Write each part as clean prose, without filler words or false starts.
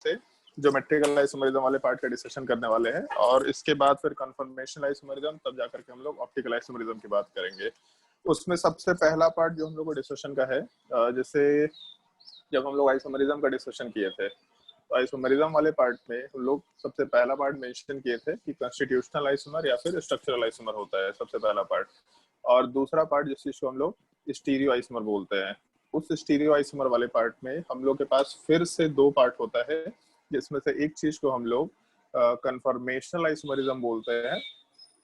से geometrical isomerism वाले part का डिस्कशन करने वाले हैं, और इसके बाद फिर कन्फर्मेशनल आइसोमेरिज्म, तब जाकर के हम लोग ऑप्टिकल आइसोमेरिज्म की बात करेंगे। उसमें सबसे पहला पार्ट जो हम लोग को डिस्कशन का है, जैसे जब हम लोग आइसोमेरिज्म का डिस्कशन किए थे, तो आइसोमेरिज्म वाले पार्ट में हम लोग सबसे पहला पार्ट मेंशन किए थे कि कॉन्स्टिट्यूशनल आइसोमर या फिर स्ट्रक्चरल आइसोमर होता है, सबसे पहला पार्ट। और दूसरा पार्ट जिस चीज को हम लोग स्टीरियो आइसोमर बोलते हैं, उस स्टीरियो आइसोमर वाले पार्ट में हम लोग के पास फिर से दो पार्ट होता है, जिसमें से एक चीज को हम लोग कन्फर्मेशनल आइसोमरिज्म बोलते हैं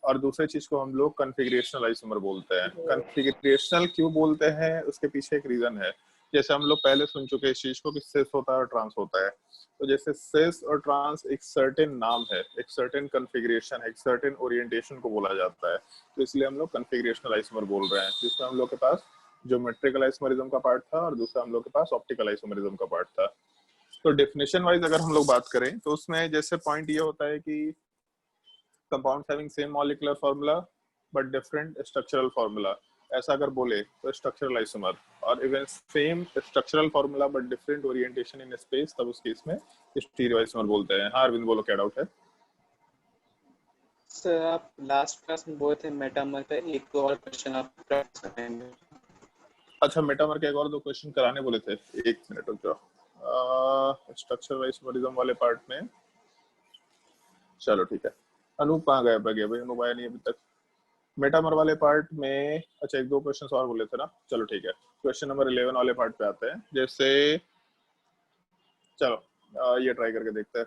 और दूसरे चीज को हम लोग कन्फिगरेशनल आइसोमर बोलते हैं। कन्फिगरेशनल क्यों बोलते हैं, उसके पीछे एक रीजन है। जैसे हम लोग पहले सुन चुके इस चीज को कि सिस होता है और ट्रांस होता है, तो जैसे सिस और ट्रांस एक सर्टेन नाम है, एक सर्टेन कन्फिगरेशन है, एक सर्टेन ओरिएंटेशन को बोला जाता है, तो इसलिए हम लोग कन्फिगरेशनल आइसोमर बोल रहे हैं, जिसमें हम लोग के पास ज्योमेट्रिकल आइसोमरिज्म का पार्ट था और दूसरा हम लोग के पास ऑप्टिकल आइसोमरिज्म का पार्ट था। तो डेफिनेशन वाइज अगर हम लोग बात करें तो उसमें जैसे पॉइंट ये होता है कि compounds having same molecular formula but different structural formula, ऐसा अगर बोले तो स्ट्रक्चरल आइसोमर, और even same structural formula but different orientation in space, तब उस केस में स्टीरियो आइसोमर बोलते हैं। हाँ अरविंद बोलो, क्या डाउट है? सर आप लास्ट क्लास में बोले थे मेटामर का एक और क्वेश्चन आप प्रैक्टिस करेंगे। अच्छा, मेटामर के एक और दो क्वेश्चन कराने बोले थे, एक मिनट रुक जाओ। स्ट्रक्चरल आइसोमरिज्म वाले पार्ट में, चलो ठीक है। अनूप कहाँ गया भाई? अनूप आया नहीं अभी तक। मेटामर वाले पार्ट में अच्छा एक दो क्वेश्चन और बोले थे ना, चलो ठीक है। क्वेश्चन नंबर 11 वाले पार्ट पे आते हैं। जैसे चलो ये ट्राई करके देखते हैं।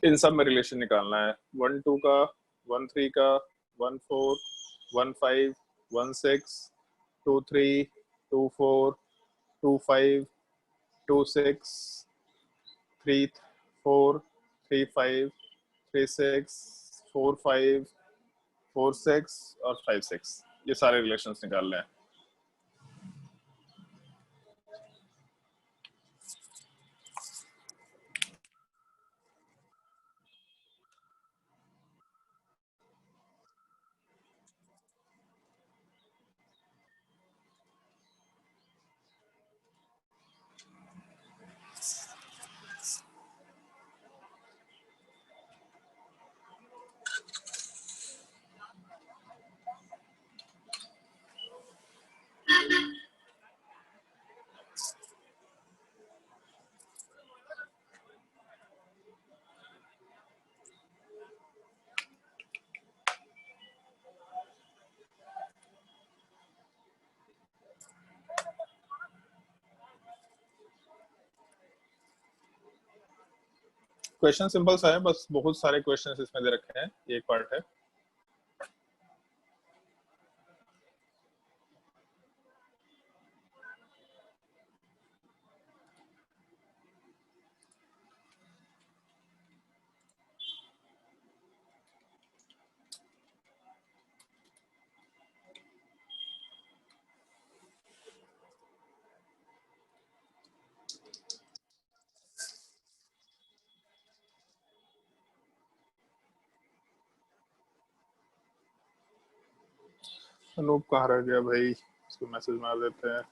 इन सब में रिलेशन निकालना है, 1 2 का, 1 3 का, 1 4, 1 5, 1 6, 2 3, 2 4, 2 5, 2 6, 3 4, 3 5, 3 6, 4 5, 4 6 और 5 6, ये सारे रिलेशंस निकालने हैं। क्वेश्चन सिंपल सा है, बस बहुत सारे क्वेश्चंस इसमें दे रखे हैं, एक पार्ट है। अनूप कहाँ रह गया भाई, इसको मैसेज मार देते हैं।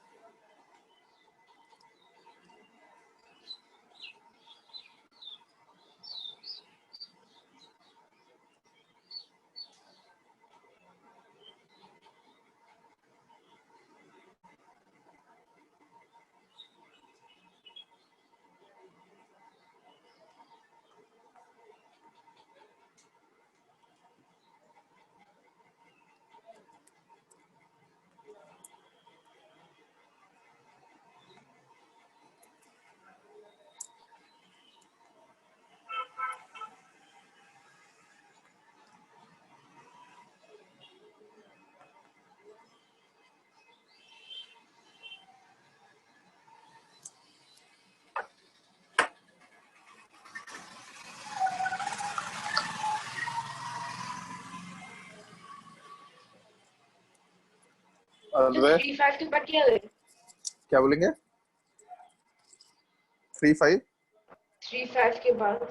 अद्वै 3-5 के बाद क्या है? क्या बोलेंगे? 3-5 3-5 के बाद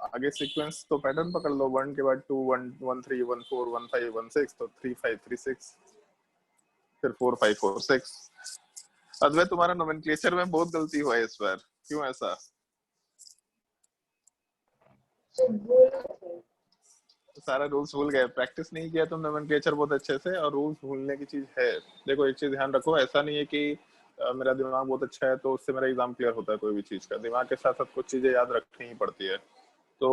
आगे सीक्वेंस तो पैटर्न पकड़ लो, 1 के बाद 2 1 1 3 1 4 1 5 1 6, तो 3 5 3 6, फिर 4 5 4 6। अद्वै तुम्हारा नोमेनक्लेचर में बहुत गलती हुआ है इस बार, क्यों ऐसा? सब बोल रहे थे। सारा रूल्स भूल गए, प्रैक्टिस नहीं किया तुम नोमेनक्लेचर बहुत अच्छे से, और रूल्स भूलने की चीज है। देखो एक चीज ध्यान रखो, ऐसा नहीं है कि मेरा दिमाग बहुत अच्छा है तो उससे मेरा एग्जाम क्लियर होता है। कोई भी चीज का दिमाग के साथ साथ कुछ चीजें याद रखनी ही पड़ती है। तो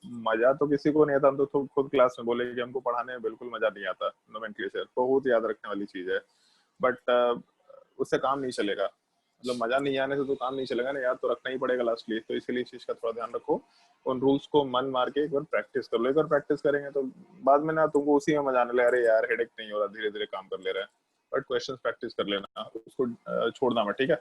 मजा तो किसी को नहीं आता, हम तो खुद क्लास में बोले कि हमको पढ़ाने में बिल्कुल मजा नहीं आता। नोमेनक्लेचर बहुत याद रखने वाली चीज है, बट उससे काम नहीं चलेगा। मतलब मजा नहीं आने से तो काम नहीं चलेगा ना, याद तो रखना ही पड़ेगा लास्टली। तो इसीलिए इस चीज का थोड़ा ध्यान रखो, उन रूल्स को मन मार के एक बार प्रैक्टिस कर लो। एक बार प्रैक्टिस करेंगे तो बाद में ना तुमको उसी में मजा आने लगे, अरे यार हेडेक नहीं हो रहा, धीरे धीरे काम कर ले रहे हैं। बट क्वेश्चंस प्रैक्टिस कर लेना, उसको छोड़ना मत, ठीक है?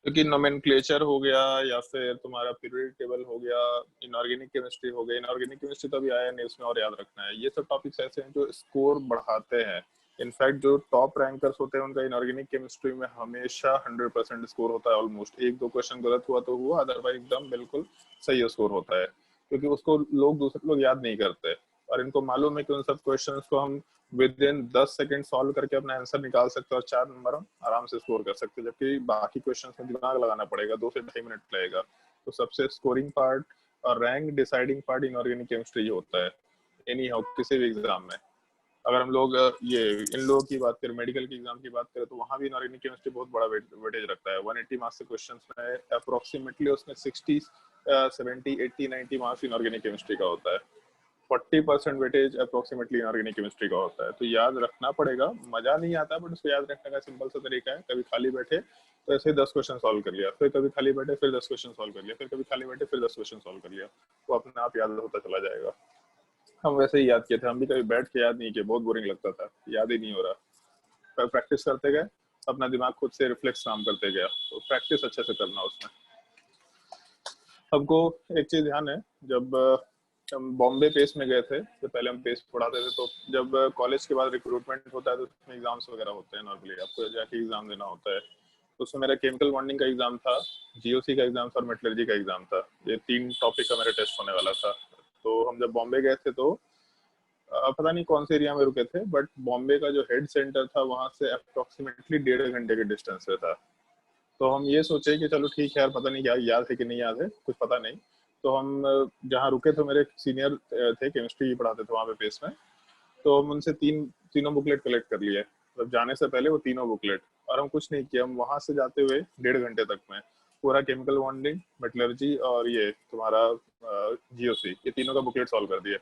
क्योंकि नोमेनक्लेचर हो गया या फिर तुम्हारा पीरियडिक टेबल हो गया, इनऑर्गेनिक केमिस्ट्री हो गई। इनऑर्गेनिक केमिस्ट्री तो अभी आया नहीं, उसमें और याद रखना है। ये सब टॉपिक्स ऐसे हैं जो स्कोर बढ़ाते हैं। इनफैक्ट जो टॉप रैंकर्स होते हैं उनका इनऑर्गेनिक केमिस्ट्री में हमेशा 100% स्कोर होता है ऑलमोस्ट। एक दो क्वेश्चन गलत हुआ तो हुआ, अदरवाइज एकदम बिल्कुल सही स्कोर होता है, क्योंकि उसको दूसरे लोग याद नहीं करते। और इनको मालूम है कि उन सब क्वेश्चंस को हम विद इन 10 सेकंड सॉल्व करके अपना आंसर निकाल सकते हैं और 4 नंबर हम आराम से स्कोर कर सकते हैं, जबकि बाकी क्वेश्चंस में दिमाग लगाना पड़ेगा, 2 से 2.5 मिनट लगेगा। तो सबसे स्कोरिंग पार्ट और rank deciding part inorganic chemistry होता है एनी हाउ किसी भी एग्जाम में। अगर हम लोग ये इन लोगों की बात करें, मेडिकल के एग्जाम की बात करें, तो वहां भी इनऑर्गेनिक केमिस्ट्री बहुत बड़ा वेटेज रखता है। 180 मार्क्स के क्वेश्चंस में अप्रोक्सीमेटली उसमें 60 70 80 90 मार्क्स इनऑर्गेनिक केमिस्ट्री का होता है। 40% वेटेज अप्रोक्सीमेटली इनऑर्गेनिक केमिस्ट्री का होता है। तो याद रखना पड़ेगा, मजा नहीं आता, बट उसको याद रखने का सिंपल सा तरीका है, कभी खाली बैठे तो ऐसे 10 क्वेश्चन सॉल्व कर लिया, फिर कभी खाली बैठे फिर 10 क्वेश्चन सॉल्व कर लिया, फिर कभी खाली बैठे फिर 10 क्वेश्चन सॉल्व कर लिया, तो अपने आप याद होता चला जाएगा। हम वैसे ही याद किए थे, हम भी कभी बैठ के याद नहीं किए, बहुत बोरिंग लगता था, याद ही नहीं हो रहा। पर प्रैक्टिस करते गए, अपना दिमाग खुद से रिफ्लेक्स काम करते गया, तो प्रैक्टिस अच्छे से करना उसमें। हमको एक चीज ध्यान है, जब हम बॉम्बे पेस में गए थे, तो पहले हम पेस पढ़ाते थे, तो जब कॉलेज के बाद रिक्रूटमेंट होता है तो उसमें एग्जाम्स वगैरह होते हैं, नॉर्मली आपको जाके एग्जाम देना होता है। तो उसमें मेरा केमिकल बॉन्डिंग का एग्जाम था, जीओसी का एग्जाम था और मेटलर्जी का एग्जाम था। ये 3 टॉपिक का मेरा टेस्ट होने वाला था। तो हम जब बॉम्बे गए थे तो पता नहीं कौन से एरिया में रुके थे, बट बॉम्बे का जो हेड सेंटर था वहां से अप्रोक्सीमेटली 1.5 घंटे के डिस्टेंस पे था। तो हम ये सोचे कि चलो ठीक है यार, पता नहीं क्या याद है कि नहीं याद है, कुछ पता नहीं। तो हम जहाँ रुके थे, मेरे सीनियर थे केमिस्ट्री पढ़ाते थे वहाँ पे पेस में, तो हम उनसे तीनों बुकलेट कलेक्ट कर लिए, मतलब जाने से पहले वो तीनों बुकलेट। और हम कुछ नहीं किया, हम वहां से जाते हुए 1.5 घंटे तक में पूरा केमिकल बॉन्डिंग, मेटलर्जी और ये तुम्हारा जीओसी, ये तीनों का बुकलेट सॉल्व कर दिया।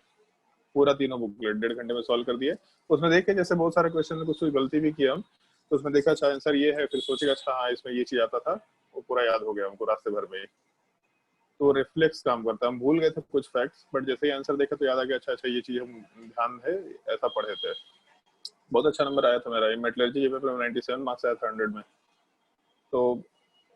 पूरा तीनों बुकलेट 1.5 घंटे में सॉल्व कर दिए। उसमें देखे जैसे बहुत सारे क्वेश्चन में कुछ गलती भी किया हम, तो उसमें देखा अच्छा आंसर ये है, फिर सोचेगा अच्छा हाँ इसमें ये चीज आता था, वो पूरा याद हो गया हमको रास्ते भर में ही। तो रिफ्लेक्स काम करता है, हम भूल गए थे कुछ फैक्ट्स, बट जैसे ही आंसर देखा तो याद आ गया, अच्छा अच्छा ये चीज हम ध्यान है, ऐसा पढ़े थे। बहुत अच्छा नंबर आया था मेरा मेटलर्जी के पेपर में, 97 मार्क्स आया था 100 में। तो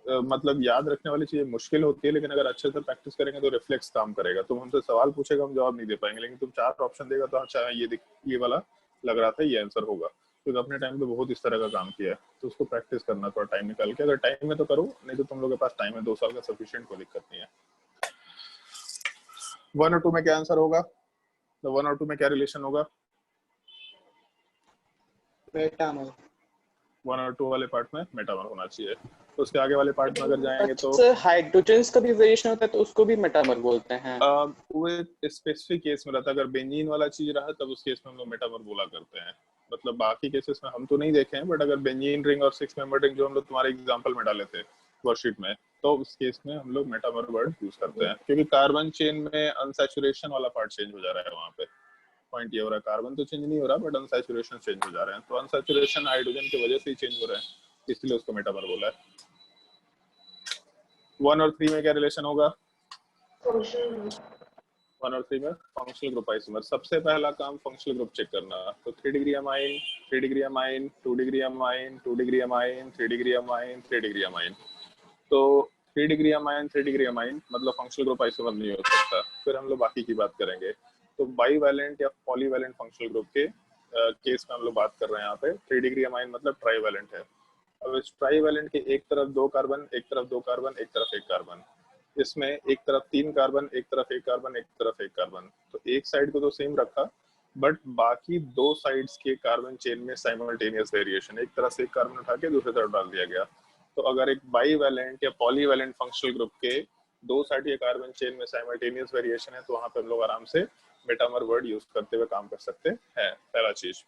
मतलब याद रखने वाली चीजें मुश्किल होती है, लेकिन अगर अच्छे से प्रैक्टिस करेंगे तो रिफ्लेक्स काम करेगा। तुम हमसे सवाल पूछेगा, हम जवाब नहीं दे पाएंगे, लेकिन तुम 4 ऑप्शन देगा तो अच्छा ये वाला लग रहा था, ये आंसर होगा, क्योंकि अपने टाइम पे बहुत इस तरह का काम किया है। तो उसको प्रैक्टिस करना थोड़ा टाइम निकाल के, अगर टाइम में तो करो, नहीं तो तुम लोग के पास टाइम है 2 साल का सफिशिएंट, कोई दिक्कत नहीं है। 1 और 2 में क्या आंसर होगा? तो 1 और 2 में क्या रिलेशन होगा? मेटामर। 1 और 2 वाले पार्ट में मेटामर होना चाहिए। तो उसके आगे वाले पार्ट में अगर जाएंगे तो अच्छा, हाइड्रोजन्स का भी वेरिएशन होता है तो उसको भी मेटामर बोलते हैं। वो स्पेसिफिक केस में रहता है, अगर बेंजीन वाला चीज रहा तब उस केस में हम लोग मेटामर बोला करते हैं। मतलब बाकी केसेस में हम तो नहीं देखे हैं, बट अगर बेंजीन रिंग और 6 मेंबर रिंग जो हम लोग तुम्हारे एग्जांपल में डाले थे वर्कशीट में, तो उस केस में हम लोग मेटामर वर्ड यूज करते हैं, क्योंकि कार्बन चेन में अनसैचुरेशन वाला पार्ट चेंज हो जा रहा है वहां पे। पॉइंट ये हो रहा है, कार्बन तो चेंज नहीं हो रहा, बट अनसैचुरेशन चेंज हो जा रहे हैं। तो अनसैचुरेशन हाइड्रोजन की वजह से ही चेंज हो रहे हैं, इसलिए उसको मेटामर बोला है। 1 और 3 में क्या रिलेशन होगा? 1 और 3 में फंक्शनल ग्रुप आइसोमर। सबसे पहला काम फंक्शनल ग्रुप चेक करना। तो 3 degree amine, 3 degree amine, 2 degree amine, 2 degree amine, 3 degree amine, 3 degree amine. तो 3 डिग्री अमाइन, 3 डिग्री अमाइन मतलब फंक्शनल ग्रुप आइसोमर नहीं हो सकता। फिर हम लोग बाकी की बात करेंगे। तो बाईवैलेंट या पॉलीवैलेंट फंक्शनल ग्रुप के केस में हम लोग बात कर रहे हैं यहाँ पे। 3 डिग्री अमाइन मतलब ट्राईवैलेंट है। अब इस ट्राईवैलेंट के एक तरफ 2 कार्बन, एक तरफ 2 कार्बन, एक तरफ 1 कार्बन, इसमें एक तरफ 3 कार्बन, एक तरफ 1 कार्बन, एक तरफ 1 कार्बन, तो एक साइड को तो सेम रखा, बट बाकी दो साइड्स के कार्बन चेन में साइमल्टेनियस वेरिएशन, एक तरफ से एक कार्बन उठा के दूसरी तरफ डाल दिया गया। तो अगर एक बाईवैलेंट या पॉलीवैलेंट फंक्शनल ग्रुप के दो साइड के कार्बन चेन में साइमल्टेनियस वेरिएशन है, तो वहां पे हम लोग आराम से मेटामर वर्ड यूज करते हुए काम कर सकते हैं। पहला चीज।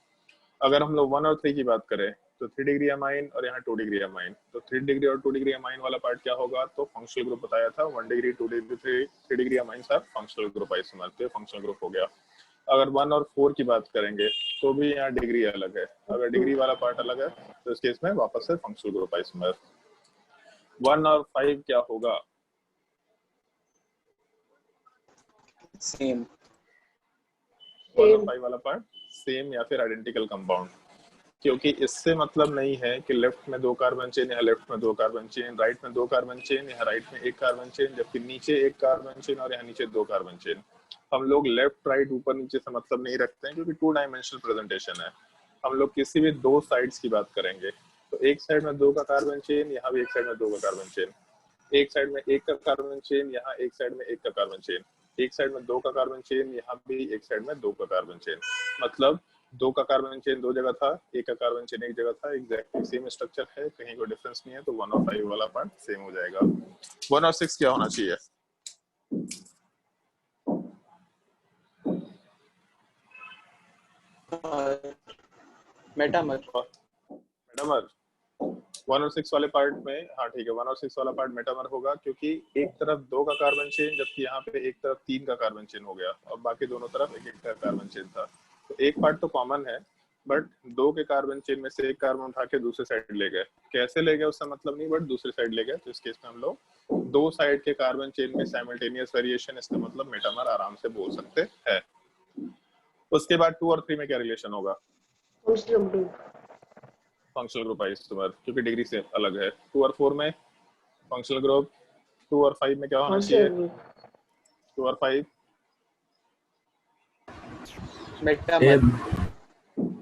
अगर हम लोग 1 और 3 की बात करें तो 3 डिग्री अमाइन और यहाँ 2 डिग्री अमाइन, तो 3 डिग्री और 2 डिग्री अमाइन वाला पार्ट क्या होगा, तो फंक्शनल ग्रुप बताया था 1 degree 2 degree 3 degree amine are functional group isomer, तो फंक्शनल ग्रुप हो गया। अगर 1 और 4 की बात करेंगे तो भी यहाँ डिग्री अलग है, अगर डिग्री वाला पार्ट अलग है तो इस केस में वापस से फंक्शनल ग्रुप आइसोमर। 1 और 5 क्या होगा, सेम। 1 और 5 वाला पार्ट सेम या फिर आइडेंटिकल कंपाउंड, क्योंकि इससे मतलब नहीं है कि लेफ्ट में 2 कार्बन चेन, यहाँ लेफ्ट में 2 कार्बन चेन, राइट में 2 कार्बन चेन, यहाँ राइट में 1 कार्बन चेन, जबकि नीचे 1 कार्बन चेन और यहाँ नीचे 2 कार्बन चेन। हम लोग लेफ्ट राइट ऊपर नीचे से मतलब नहीं रखते हैं, क्योंकि 2 डायमेंशनल प्रेजेंटेशन है। हम लोग किसी भी दो साइड्स की बात करेंगे तो एक साइड में 2 का कार्बन चेन, यहाँ भी एक साइड में 2 का कार्बन चेन, एक साइड में 1 का कार्बन चेन, यहाँ एक साइड में 1 का कार्बन चेन, एक साइड में 2 का कार्बन चेन, यहाँ भी एक साइड में 2 का कार्बन चेन। मतलब 2 का कार्बन चेन 2 जगह था, 1 का कार्बन चेन 1 जगह था, एग्जैक्टली सेम स्ट्रक्चर है, कहीं कोई डिफरेंस नहीं है, तो 1 और 5 वाला पार्ट सेम हो जाएगा। 1 और 6 क्या होना चाहिए, मेटामर। मेटामर। 1 और 6 वाले पार्ट में, हाँ ठीक है, 1 और 6 वाला पार्ट मेटामर होगा, क्योंकि एक तरफ 2 का कार्बन चेन, जबकि यहाँ पे एक तरफ 3 का कार्बन चेन हो गया और बाकी दोनों तरफ 1 का कार्बन चेन था। तो एक पार्ट तो कॉमन है, बट 2 के कार्बन चेन में से एक कार्बन उठा के दूसरे साइड ले गए, कैसे ले गए उसका मतलब नहीं, बट दूसरे साइड ले गए, तो इस केस में हम लोग 2 साइड के कार्बन चेन में साइमल्टेनियस वेरिएशन, इसका मतलब मेटामर आराम से बोल सकते हैं। उसके बाद 2 और 3 में क्या रिलेशन होगा, functional group, functional group isomer, क्योंकि डिग्री से अलग है। 2 और 4 में फंक्शनल ग्रुप, 2 और 5 में क्या होना चाहिए, 2 और 5 मेटामर।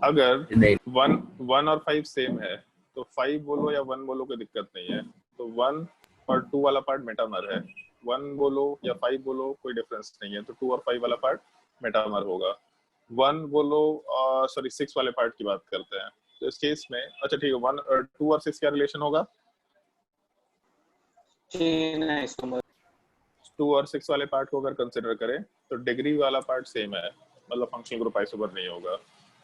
अगर 1 और 5 सेम है तो 5 बोलो या 1 बोलो कोई दिक्कत नहीं है, तो 1 और 2 वाला पार्ट मेटामर है, 1 बोलो या 5 बोलो कोई डिफरेंस नहीं है, तो 2 और 5 वाला पार्ट मेटामर होगा। 1 बोलो, सॉरी 6 वाले पार्ट की बात करते हैं, तो इस केस में अच्छा ठीक है, 1 और 2 और 6 क्या रिलेशन होगा, चेन आइसोमर। 2 और 6 वाले पार्ट को अगर कंसिडर करें तो डिग्री वाला पार्ट सेम है, मतलब फंक्शनल ग्रुप आइसोमर नहीं होगा।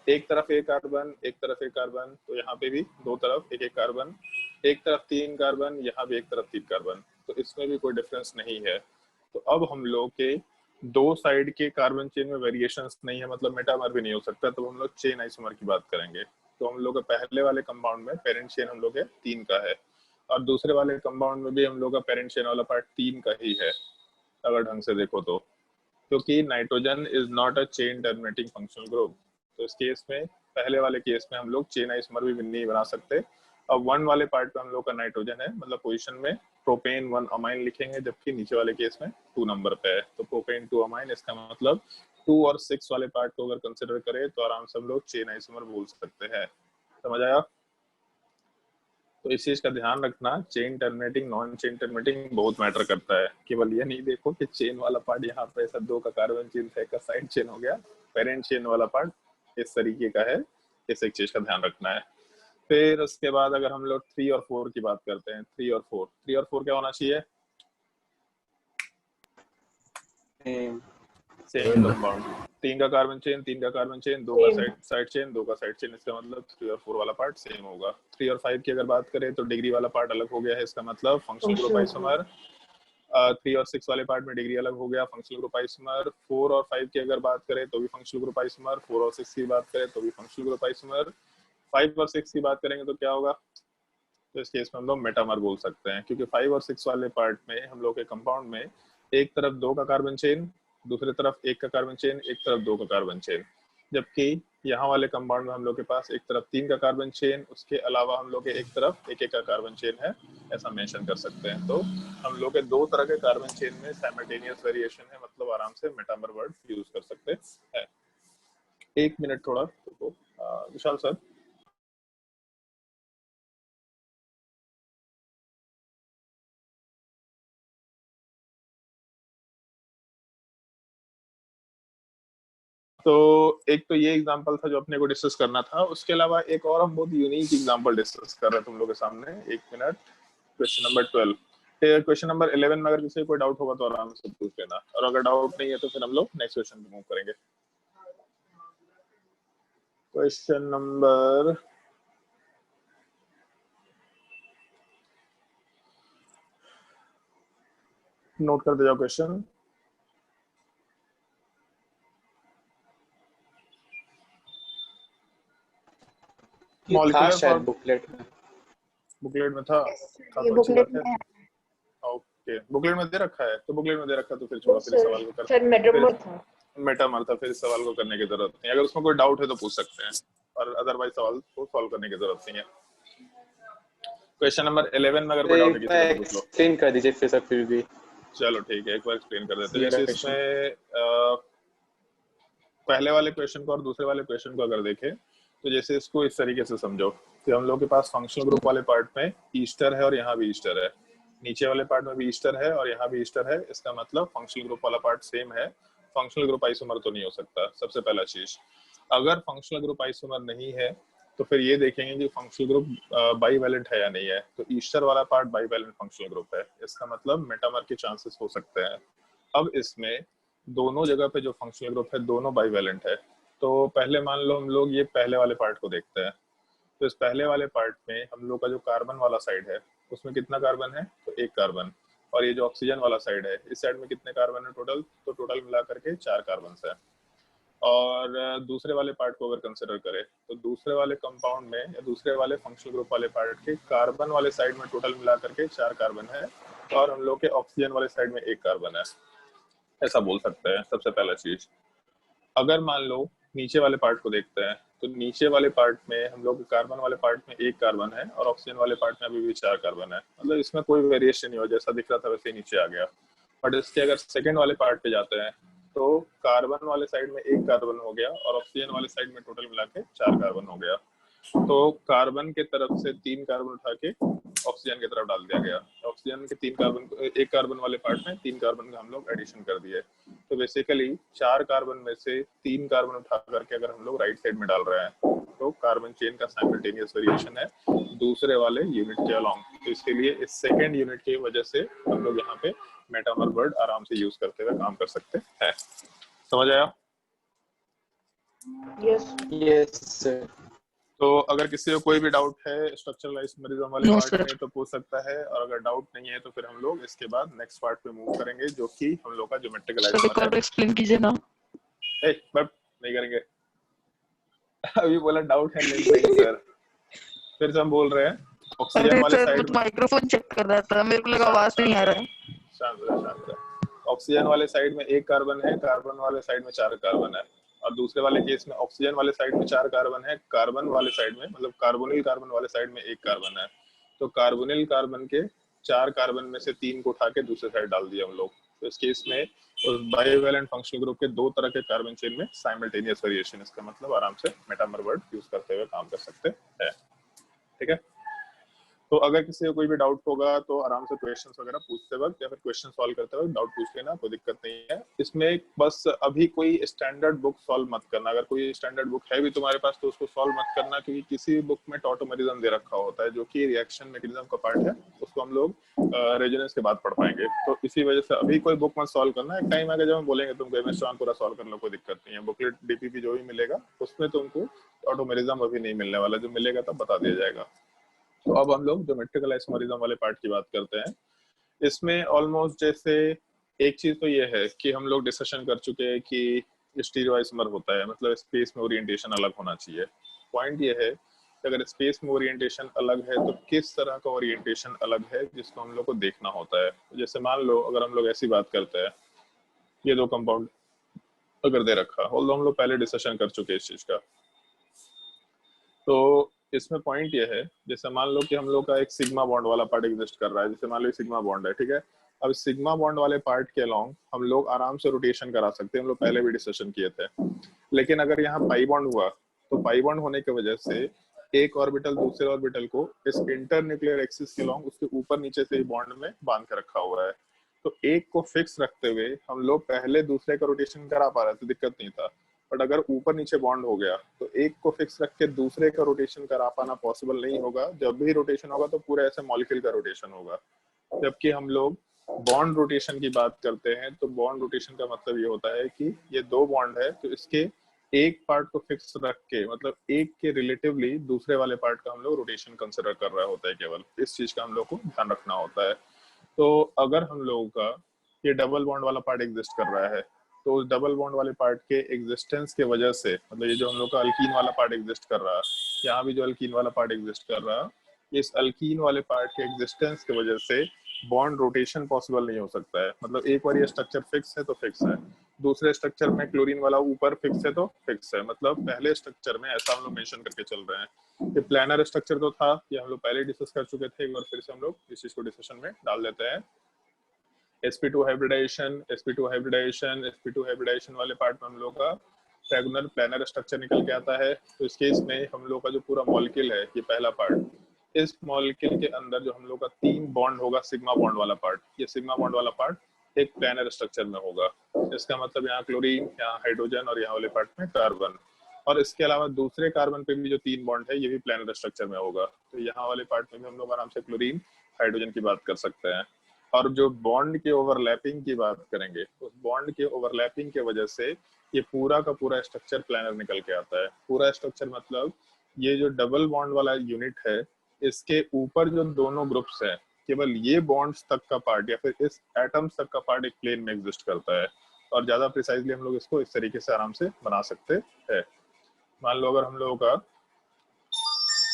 एक तरफ 1 कार्बन, एक तरफ 1 कार्बन, तो यहाँ पे भी दो तरफ 1 1 कार्बन, एक तरफ 3 कार्बन, यहाँ भी एक तरफ 3 कार्बन, तो इसमें भी कोई डिफरेंस नहीं है। तो अब हम लोग के दो साइड के कार्बन चेन में वेरिएशंस नहीं है, मतलब मेटामर भी नहीं हो सकता, तो हम लोग चेन आइसोमर की बात करेंगे। तो हम लोग पहले वाले कंपाउंड में पेरेंट चेन हम लोग 3 का है, और दूसरे वाले कंपाउंड में भी हम लोग का पेरेंट चेन वाला पार्ट 3 का ही है, अगर ढंग से देखो तो, क्योंकि nitrogen is not a chain terminating functional group. तो इस केस में, पहले वाले केस में हम लोग चेन आइसोमर भी नहीं बना सकते। अब 1 वाले पार्ट पे हम लोग का नाइट्रोजन है, मतलब पोजीशन में प्रोपेन 1 अमाइन लिखेंगे, जबकि नीचे वाले केस में 2 नंबर पे है, तो प्रोपेन 2 अमाइन, इसका मतलब 2 और 6 वाले पार्ट को अगर कंसिडर करें तो आराम से हम लोग चेन आइसोमर बोल सकते हैं। समझ आया? तो इस चीज का ध्यान रखना, chain terminating non chain terminating बहुत मैटर करता है। केवल ये नहीं देखो कि चेन वाला पार्ट यहाँ पे ऐसा 2 का कार्बन चेन था, का साइड चेन हो गया, पेरेंट चेन वाला पार्ट इस तरीके का है, इस एक चीज का ध्यान रखना है। फिर उसके बाद अगर हम लोग 3 और 4 की बात करते हैं, 3 और 4 क्या होना चाहिए, सेम कंपाउंड, 3 का कार्बन चेन, 3 का कार्बन चेन, 2 का साइड चेन, 2 का साइड चेन, इसका मतलब 3 और 4 वाला पार्ट सेम होगा। 3 और 5 की अगर बात करें तो डिग्री वाला पार्ट अलग हो गया है, इसका मतलब फंक्शनल ग्रुप आइसोमर। 3 और 6 वाले पार्ट में डिग्री अलग हो गया, फंक्शनल ग्रुप आइसोमर। 4 और 5 की अगर बात करें तो भी फंक्शनल ग्रुप आइसोमर, 4 और 6 की बात करें तो भी फंक्शनल ग्रुप आइसोमर। 5 और 6 की बात करेंगे तो क्या होगा, तो इस केस में हम लोग मेटामर बोल सकते हैं, क्योंकि 5 और 6 वाले पार्ट में हम लोग के कंपाउंड में एक तरफ 2 का कार्बन चेन, दूसरी तरफ 1 का कार्बन चेन, एक तरफ 2 का कार्बन चेन, जबकि यहाँ वाले कंपाउंड में हम लोग के पास एक तरफ 3 का कार्बन चेन, उसके अलावा हम लोग के एक तरफ एक का कार्बन चेन है, ऐसा मेंशन कर सकते हैं। तो हम लोग के 2 तरह के कार्बन चेन में साइमल्टेनियस वेरिएशन है, मतलब आराम से मेटामर वर्ड यूज कर सकते हैं। 1 मिनट थोड़ा तो विशाल सर। तो एक तो ये एग्जांपल था जो अपने को डिस्कस करना था, उसके अलावा एक और हम बहुत यूनिक एग्जांपल डिस्कस कर रहे हैं तुम लोग के सामने। 1 minute. Question number 12। Question number 11 में अगर किसी को कोई डाउट होगा तो आराम से पूछ लेना, और अगर डाउट नहीं है तो फिर हम लोग नेक्स्ट क्वेश्चन पे मूव करेंगे। क्वेश्चन नंबर नोट कर दे जाओ क्वेश्चन। था शायद बुकलेट में। बुकलेट में था ये तो बुकलेट में है। ओके, बुकलेट में दे रखा है तो बुकलेट में दे रखा तो फिर छोड़ो, फिर सवाल को कर। सर मेटामर था। मेटामर था, फिर सवाल को करने की जरूरत नहीं। अगर उसमें कोई डाउट है तो पूछ सकते हैं, और अदरवाइज सवाल को सॉल्व करने की जरूरत नहीं है। क्वेश्चन नंबर 11 में अगर कोई डाउट है किसी को तो पूछ लो। एक्सप्लेन कर दीजिए फिर सर फिर भी। चलो ठीक है, एक बार एक्सप्लेन कर देते हैं। जैसे इसमें पहले वाले क्वेश्चन को और दूसरे वाले क्वेश्चन को अगर देखें तो जैसे इसको इस तरीके से समझो कि हम लोग के पास फंक्शनल ग्रुप वाले पार्ट में ईस्टर है और यहाँ भी ईस्टर है, नीचे वाले पार्ट में भी ईस्टर है और यहाँ भी ईस्टर है। इसका मतलब फंक्शनल ग्रुप वाला पार्ट सेम है, फंक्शनल ग्रुप आइसोमर तो नहीं हो सकता। सबसे पहला चीज, अगर फंक्शनल ग्रुप आइसोमर नहीं है तो फिर ये देखेंगे कि फंक्शनल ग्रुप बाईवैलेंट है या नहीं है। तो ईस्टर वाला पार्ट बाईवैलेंट फंक्शनल ग्रुप है, इसका मतलब मेटामर के चांसेस हो सकते हैं। अब इसमें दोनों जगह पे जो फंक्शनल ग्रुप है दोनों बाईवैलेंट है। तो पहले मान लो हम लोग ये पहले वाले पार्ट को देखते हैं। तो इस पहले वाले पार्ट में हम लोग का जो कार्बन वाला साइड है उसमें कितना कार्बन है, तो 1 कार्बन। और ये जो ऑक्सीजन वाला साइड है इस साइड में कितने कार्बन है टोटल, तो टोटल मिला करके 4 कार्बन है। और दूसरे वाले पार्ट को अगर कंसिडर करें तो दूसरे वाले कंपाउंड में या दूसरे वाले फंक्शनल ग्रुप वाले पार्ट के कार्बन वाले साइड में टोटल मिला करके 4 कार्बन है, और हम लोग के ऑक्सीजन वाले साइड में 1 कार्बन है, ऐसा बोल सकते हैं। सबसे पहला चीज, अगर मान लो नीचे वाले पार्ट को देखते हैं तो नीचे वाले पार्ट में हम लोग कार्बन वाले पार्ट में 1 कार्बन है और ऑक्सीजन वाले पार्ट में अभी भी 4 कार्बन है। मतलब इसमें कोई वेरिएशन नहीं हुआ, जैसा दिख रहा था वैसे ही नीचे आ गया। बट इसके अगर सेकेंड वाले पार्ट पे जाते हैं तो कार्बन वाले साइड में 1 कार्बन हो गया और ऑक्सीजन वाले साइड में टोटल मिला के 4 कार्बन हो गया। तो कार्बन के तरफ से 3 कार्बन उठा के ऑक्सीजन की तरफ डाल दिया गया। ऑक्सीजन के 3 कार्बन, 1 कार्बन वाले पार्ट में 3 कार्बन का हम लोग एडिशन कर दिए। तो बेसिकली 4 कार्बन में से 3 कार्बन उठा करके अगर हम लोग राइट साइड में डाल रहे हैं तो कार्बन चेन का साइमल्टेनियस वेरिएशन है दूसरे वाले यूनिट के अलोंग। तो इसलिए इस सेकेंड यूनिट की वजह से हम लोग यहाँ पे मेटामर वर्ड आराम से यूज करते हुए काम कर सकते हैं। समझ आया? Yes sir. तो अगर किसी को कोई भी डाउट है स्ट्रक्चरल आइसोमेरिज्म वाले पार्ट में तो पूछ सकता है, और अगर डाउट नहीं है तो फिर हम लोग इसके बाद नेक्स्ट पार्ट पे मूव करेंगे जो कि हम लोग का ज्योमेट्रिकल आइसोमर है। एक्सप्लेन कीजिए ना। बट नहीं करेंगे अभी बोला डाउट है नहीं सर, फिर से हम बोल रहे हैं ऑक्सीजन वाले साइड में माइक्रोफोन चेक कर रहा था, मेरे को लगा आवाज नहीं आ रहा है। शांत। ऑक्सीजन वाले साइड में 1 कार्बन है, कार्बन वाले साइड में 4 कार्बन है, और दूसरे वाले केस में ऑक्सीजन वाले साइड में 4 कार्बन है, कार्बन वाले साइड में मतलब कार्बोनिल कार्बन वाले साइड में 1 कार्बन है। तो कार्बोनिल कार्बन के 4 कार्बन में से 3 को उठा के दूसरे साइड डाल दिया हम लोग। तो इस केस में उस बाईवैलेंट फंक्शनल ग्रुप के 2 तरह के कार्बन चेन में साइमल्टेनियस वेरिएशन, इसका मतलब आराम से मेटामर वर्ड यूज करते हुए काम कर सकते हैं। ठीक है, तो अगर किसी को कोई भी डाउट होगा तो आराम से क्वेश्चंस वगैरह पूछते वक्त या फिर क्वेश्चन सॉल्व करते वक्त डाउट पूछ लेना, कोई दिक्कत नहीं है इसमें। बस अभी कोई स्टैंडर्ड बुक सॉल्व मत करना, अगर कोई स्टैंडर्ड बुक है भी तुम्हारे पास तो उसको सॉल्व मत करना, क्योंकि किसी बुक में टॉटोमेरिज्म दे रखा होता है जो कि रिएक्शन मैकेनिज्म का पार्ट है, उसको हम लोग रेजोनेंस के बाद पढ़ पाएंगे। तो इसी वजह से अभी कोई बुक मत सॉल्व करना, एक टाइम आएगा जब हम बोलेंगे तुमको केमिस्ट्री पूरा सॉल्व कर लो, कोई दिक्कत नहीं है। बुकलेट डीपीपी जो भी मिलेगा उसमें तुमको टॉटोमेरिज्म अभी नहीं मिलने वाला, जो मिलेगा तब बता दिया जाएगा। तो अब हम लोग ज्योमेट्रिकल आइसोमेरिज्म वाले पार्ट की बात करते हैं। इसमें ऑलमोस्ट जैसे एक चीज तो ये है कि हम लोग डिस्कशन कर चुके हैं कि स्टीरियो आइसोमर होता है, मतलब स्पेस में ओरिएंटेशन अलग होना चाहिए। पॉइंट ये है कि अगर स्पेस में ओरिएंटेशन अलग है तो किस तरह का ओरिएंटेशन अलग है जिसको हम लोग को देखना होता है। जैसे मान लो अगर हम लोग ऐसी बात करते हैं, ये 2 कंपाउंड अगर दे रखा, ऑल्दो हम लोग पहले डिस्कशन कर चुके हैं इस चीज का। तो इसमें पॉइंट ये है, जैसे मान लो कि हम लोग का एक सिग्मा बॉन्ड वाला पार्ट एग्जिस्ट कर रहा है, जैसे मान लो सिग्मा बॉन्ड है, ठीक है। अब सिग्मा बॉन्ड वाले पार्ट के अलोंग हम लोग आराम से रोटेशन करा सकते हैं, हम लोग पहले भी डिस्कशन किए थे। लेकिन अगर यहाँ पाई बॉन्ड हुआ तो पाई बॉन्ड होने की वजह से एक ऑर्बिटल दूसरे ऑर्बिटल को इस इंटरन्यूक्लियर एक्सिस के अलोंग उसके ऊपर नीचे से ही बॉन्ड में बांध कर रखा हुआ है। तो एक को फिक्स रखते हुए हम लोग पहले दूसरे का रोटेशन करा पा रहे थे, दिक्कत नहीं था। बट अगर ऊपर नीचे बॉन्ड हो गया तो एक को फिक्स रख के दूसरे का रोटेशन करा पाना पॉसिबल नहीं होगा। जब भी रोटेशन होगा तो पूरा ऐसे मॉलिक्यूल का रोटेशन होगा। जबकि हम लोग बॉन्ड रोटेशन की बात करते हैं तो बॉन्ड रोटेशन का मतलब ये होता है कि ये दो बॉन्ड है तो इसके एक पार्ट को फिक्स रख के, मतलब एक के रिलेटिवली दूसरे वाले पार्ट का हम लोग रोटेशन कंसिडर कर रहा होता है। केवल इस चीज का हम लोग को ध्यान रखना होता है। तो अगर हम लोगों का ये डबल बॉन्ड वाला पार्ट एग्जिस्ट कर रहा है तो उस डबल बॉन्ड वाले पार्ट के एग्जिस्टेंस के वजह से, मतलब ये जो हम लोग का अल्कीन वाला पार्ट एग्जिस्ट कर रहा है, यहाँ भी जो अल्कीन वाला पार्ट एग्जिस्ट कर रहा है, इस अल्कीन वाले पार्ट के एग्जिस्टेंस की वजह से बॉन्ड रोटेशन पॉसिबल नहीं हो सकता है। मतलब एक बार ये स्ट्रक्चर फिक्स है तो फिक्स है, दूसरे स्ट्रक्चर में क्लोरीन वाला ऊपर फिक्स है तो फिक्स है। मतलब पहले स्ट्रक्चर में ऐसा हम लोग मेंशन करके चल रहे हैं। ये प्लानर स्ट्रक्चर तो था, ये हम लोग पहले डिस्कस कर चुके थे, एक बार फिर से हम लोग इस चीज को डिस्कशन में डाल देते हैं। sp2 hybridisation, sp2 hybridisation, sp2 hybridisation वाले पार्ट में हम लोग का डायगोनल प्लानर स्ट्रक्चर निकल के आता है। तो इस केस में हम लोग का जो पूरा मॉलिक्यूल है, ये पहला पार्ट, इस मॉलिक्यूल के अंदर जो हम लोग का 3 बॉन्ड होगा सिग्मा बॉन्ड वाला पार्ट, ये सिग्मा बॉन्ड वाला पार्ट एक प्लानर स्ट्रक्चर में होगा। इसका मतलब यहाँ क्लोरीन, यहाँ हाइड्रोजन और यहाँ वाले पार्ट में कार्बन, और इसके अलावा दूसरे कार्बन पे भी जो 3 बॉन्ड है ये भी प्लानर स्ट्रक्चर में होगा। तो यहाँ वाले पार्ट में भी हम लोग आराम से क्लोरीन हाइड्रोजन की बात कर सकते हैं। और जो बॉन्ड के ओवरलैपिंग की बात करेंगे, उस बॉन्ड के ओवरलैपिंग के वजह से ये पूरा का पूरा स्ट्रक्चर प्लानर निकल के आता है। पूरा स्ट्रक्चर मतलब ये जो डबल बॉन्ड वाला यूनिट है, इसके ऊपर जो दोनों ग्रुप्स हैं, केवल ये बॉन्ड्स तक का पार्ट या फिर इस एटम्स तक का पार्ट एक प्लेन में एग्जिस्ट करता है। और ज्यादा प्रिसाइजली हम लोग इसको इस तरीके से आराम से बना सकते हैं। मान लो अगर हम लोगों का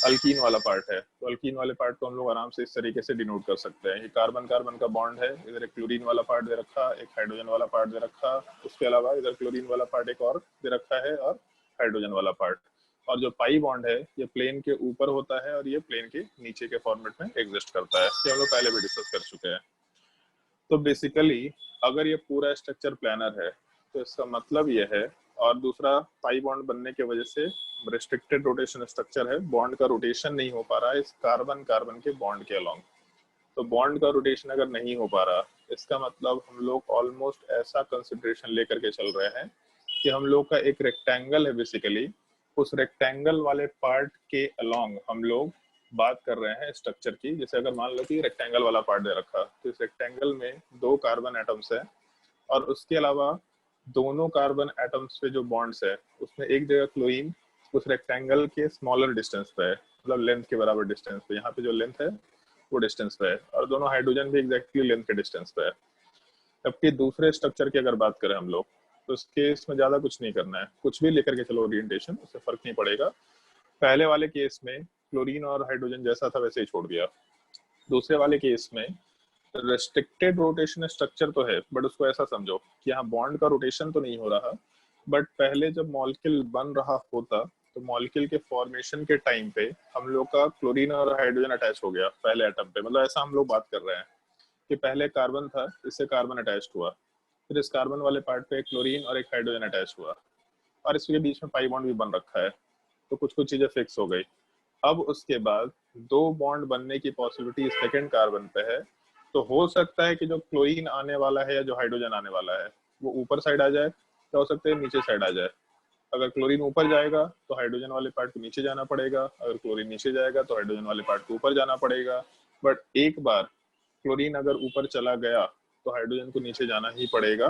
अल्कीन वाला पार्ट है तो अल्कीन वाले पार्ट को हम लोग आराम से इस तरीके से डिनोट कर सकते हैं। ये कार्बन कार्बन का बॉन्ड है, इधर एक क्लोरीन वाला पार्ट दे रखा, एक हाइड्रोजन वाला पार्ट दे रखा, उसके अलावा इधर क्लोरीन वाला पार्ट एक और दे रखा है और हाइड्रोजन वाला पार्ट। और जो पाई बॉन्ड है ये प्लेन के ऊपर होता है और ये प्लेन के नीचे के फॉर्मेट में एग्जिस्ट करता है। ये हम लोग पहले भी डिस्कस कर चुके हैं। तो बेसिकली अगर ये पूरा स्ट्रक्चर प्लानर है तो इसका मतलब ये है, और दूसरा पाई बॉन्ड बनने की वजह से रिस्ट्रिक्टेड रोटेशन स्ट्रक्चर है, बॉन्ड का रोटेशन नहीं हो पा रहा है इस कार्बन कार्बन के बॉन्ड के अलोंग। तो बॉन्ड का रोटेशन अगर नहीं हो पा रहा, इसका मतलब हम लोग ऑलमोस्ट ऐसा कंसिडरेशन लेकर के चल रहे हैं कि हम लोग का एक रेक्टेंगल है, बेसिकली उस रेक्टेंगल वाले पार्ट के अलोंग हम लोग बात कर रहे हैं स्ट्रक्चर की। जैसे अगर मान लो कि रेक्टेंगल वाला पार्ट दे रखा, तो इस रेक्टेंगल में 2 कार्बन एटम्स है और उसके अलावा दोनों कार्बन एटम्स पे जो बॉन्ड्स है उसमें एक जगह क्लोरीन उस रेक्टेंगल के स्मॉलर डिस्टेंस पे है, मतलब लेंथ के बराबर डिस्टेंस पे, यहाँ पे जो लेंथ है वो डिस्टेंस पे है, और दोनों हाइड्रोजन भी एग्जैक्टली लेंथ के डिस्टेंस पे है। जबकि दूसरे स्ट्रक्चर की अगर बात करें हम लोग तो इस केस में ज्यादा कुछ नहीं करना है, कुछ भी लेकर के चलो ओरिएंटेशन, उससे फर्क नहीं पड़ेगा। पहले वाले केस में क्लोरीन और हाइड्रोजन जैसा था वैसे ही छोड़ दिया। दूसरे वाले केस में रेस्ट्रिक्टेड रोटेशन स्ट्रक्चर तो है, बट उसको ऐसा समझो कि यहाँ बॉन्ड का रोटेशन तो नहीं हो रहा, बट पहले जब मॉलिक्यूल बन रहा होता तो मॉलिक्यूल के फॉर्मेशन के टाइम पे हम लोग का क्लोरीन और हाइड्रोजन अटैच हो गया पहले एटम पे। मतलब ऐसा हम लोग बात कर रहे हैं कि पहले कार्बन था, इससे कार्बन अटैच हुआ, फिर इस कार्बन वाले पार्ट पे क्लोरीन और एक हाइड्रोजन अटैच हुआ, और इसके बीच में पाई बॉन्ड भी बन रखा है। तो कुछ कुछ चीजें फिक्स हो गई। अब उसके बाद 2 बॉन्ड बनने की पॉसिबिलिटी सेकंड कार्बन पे है। तो हो सकता है कि जो क्लोरीन आने वाला है या जो हाइड्रोजन आने वाला है वो ऊपर साइड आ जाए, क्या हो सकता है नीचे साइड आ जाए। अगर क्लोरीन ऊपर जाएगा तो हाइड्रोजन वाले पार्ट को नीचे जाना पड़ेगा, अगर क्लोरीन नीचे जाएगा तो हाइड्रोजन वाले पार्ट को ऊपर जाना पड़ेगा। बट एक बार क्लोरीन अगर ऊपर चला गया तो हाइड्रोजन को नीचे जाना ही पड़ेगा,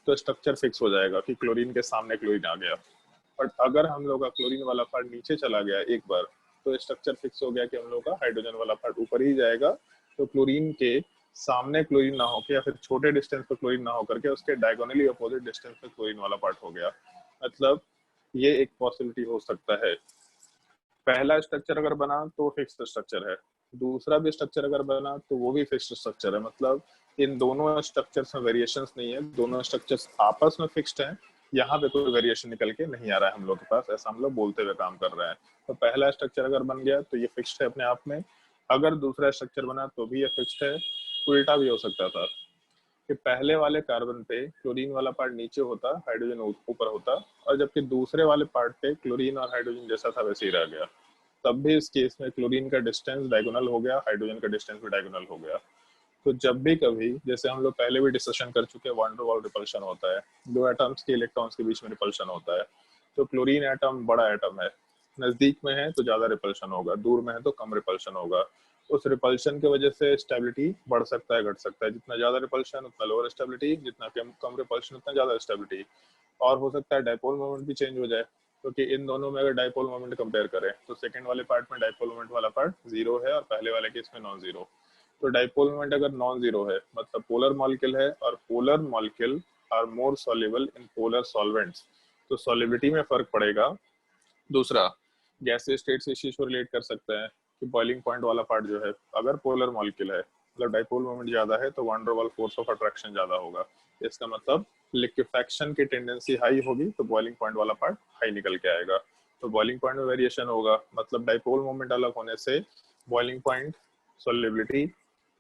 तो स्ट्रक्चर फिक्स हो जाएगा कि क्लोरीन के सामने क्लोरीन आ गया। बट अगर हम लोग का क्लोरीन वाला पार्ट नीचे चला गया एक बार, तो स्ट्रक्चर फिक्स हो गया कि हम लोग का हाइड्रोजन वाला पार्ट ऊपर ही जाएगा। तो क्लोरीन के सामने क्लोरीन ना होकर या फिर छोटे डिस्टेंस पर क्लोरीन ना होकर के उसके डायगोनली अपोजिट डिस्टेंस पे क्लोरीन वाला पार्ट हो गया। मतलब ये एक पॉसिबिलिटी हो सकता है। पहला स्ट्रक्चर अगर बना तो फिक्स्ड स्ट्रक्चर है, दूसरा भी स्ट्रक्चर अगर बना तो वो भी फिक्स्ड स्ट्रक्चर है। मतलब इन दोनों स्ट्रक्चर्स में वेरिएशंस नहीं है, दोनों स्ट्रक्चर्स आपस में फिक्स्ड हैं, यहाँ पे कोई वेरिएशन निकल के नहीं आ रहा है हम लोग के पास, ऐसा हम लोग बोलते हुए काम कर रहे हैं। तो पहला स्ट्रक्चर अगर बन गया तो ये फिक्स्ड है अपने आप में, अगर दूसरा स्ट्रक्चर बना तो भी ये फिक्स्ड है। उल्टा भी हो सकता था कि पहले वाले कार्बन पे क्लोरीन वाला पार्ट नीचे होता, हाइड्रोजन ऊपर होता, और जबकि दूसरे वाले पार्ट पे क्लोरीन और हाइड्रोजन जैसा था वैसे ही रह गया, तब भी इस केस में क्लोरीन का डिस्टेंस डायगोनल हो गया, हाइड्रोजन का डिस्टेंस भी डायगोनल हो गया। तो जब भी कभी, जैसे हम लोग पहले भी डिस्कशन कर चुके हैं, वैन डर वाल्स रिपल्शन होता है, दो एटम्स के इलेक्ट्रॉन्स के बीच में रिपल्शन होता है। तो क्लोरीन एटम बड़ा एटम है, नजदीक में है तो ज्यादा रिपल्शन होगा, दूर में है तो कम रिपल्शन होगा। उस रिपल्शन की वजह से स्टेबिलिटी बढ़ सकता है, घट सकता है, जितना ज्यादा रिपल्शन उतना लोअर स्टेबिलिटी, जितना कम रिपल्शन उतना ज्यादा स्टेबिलिटी। और हो सकता है डायपोल मोमेंट भी चेंज हो जाए, क्योंकि इन दोनों में अगर डायपोल मोमेंट कंपेयर करें तो सेकंड वाले पार्ट में डायपोल मोमेंट वाला पार्ट 0 है और पहले वाले केस में नॉन जीरो। तो डायपोल मोमेंट अगर नॉन जीरो है मतलब पोलर मॉलिक्यूल है, और polar molecule are more soluble in polar solvents, तो सॉल्युबिलिटी में फर्क पड़ेगा। दूसरा, गैसीय स्टेट से इस चीज को रिलेट कर सकते हैं कि बॉइलिंग पॉइंट वाला पार्ट जो है, अगर पोलर मॉलिक्यूल है मतलब डायपोल मोमेंट ज्यादा है तो van der Waals force of attraction ज्यादा होगा। इसका मतलब लिक्विफेक्शन की टेंडेंसी हाई होगी तो बॉइलिंग पॉइंट वाला पार्ट हाई निकल के आएगा। तो बॉइलिंग पॉइंट में वेरिएशन होगा, मतलब डायपोल मोमेंट अलग होने से boiling point, solubility,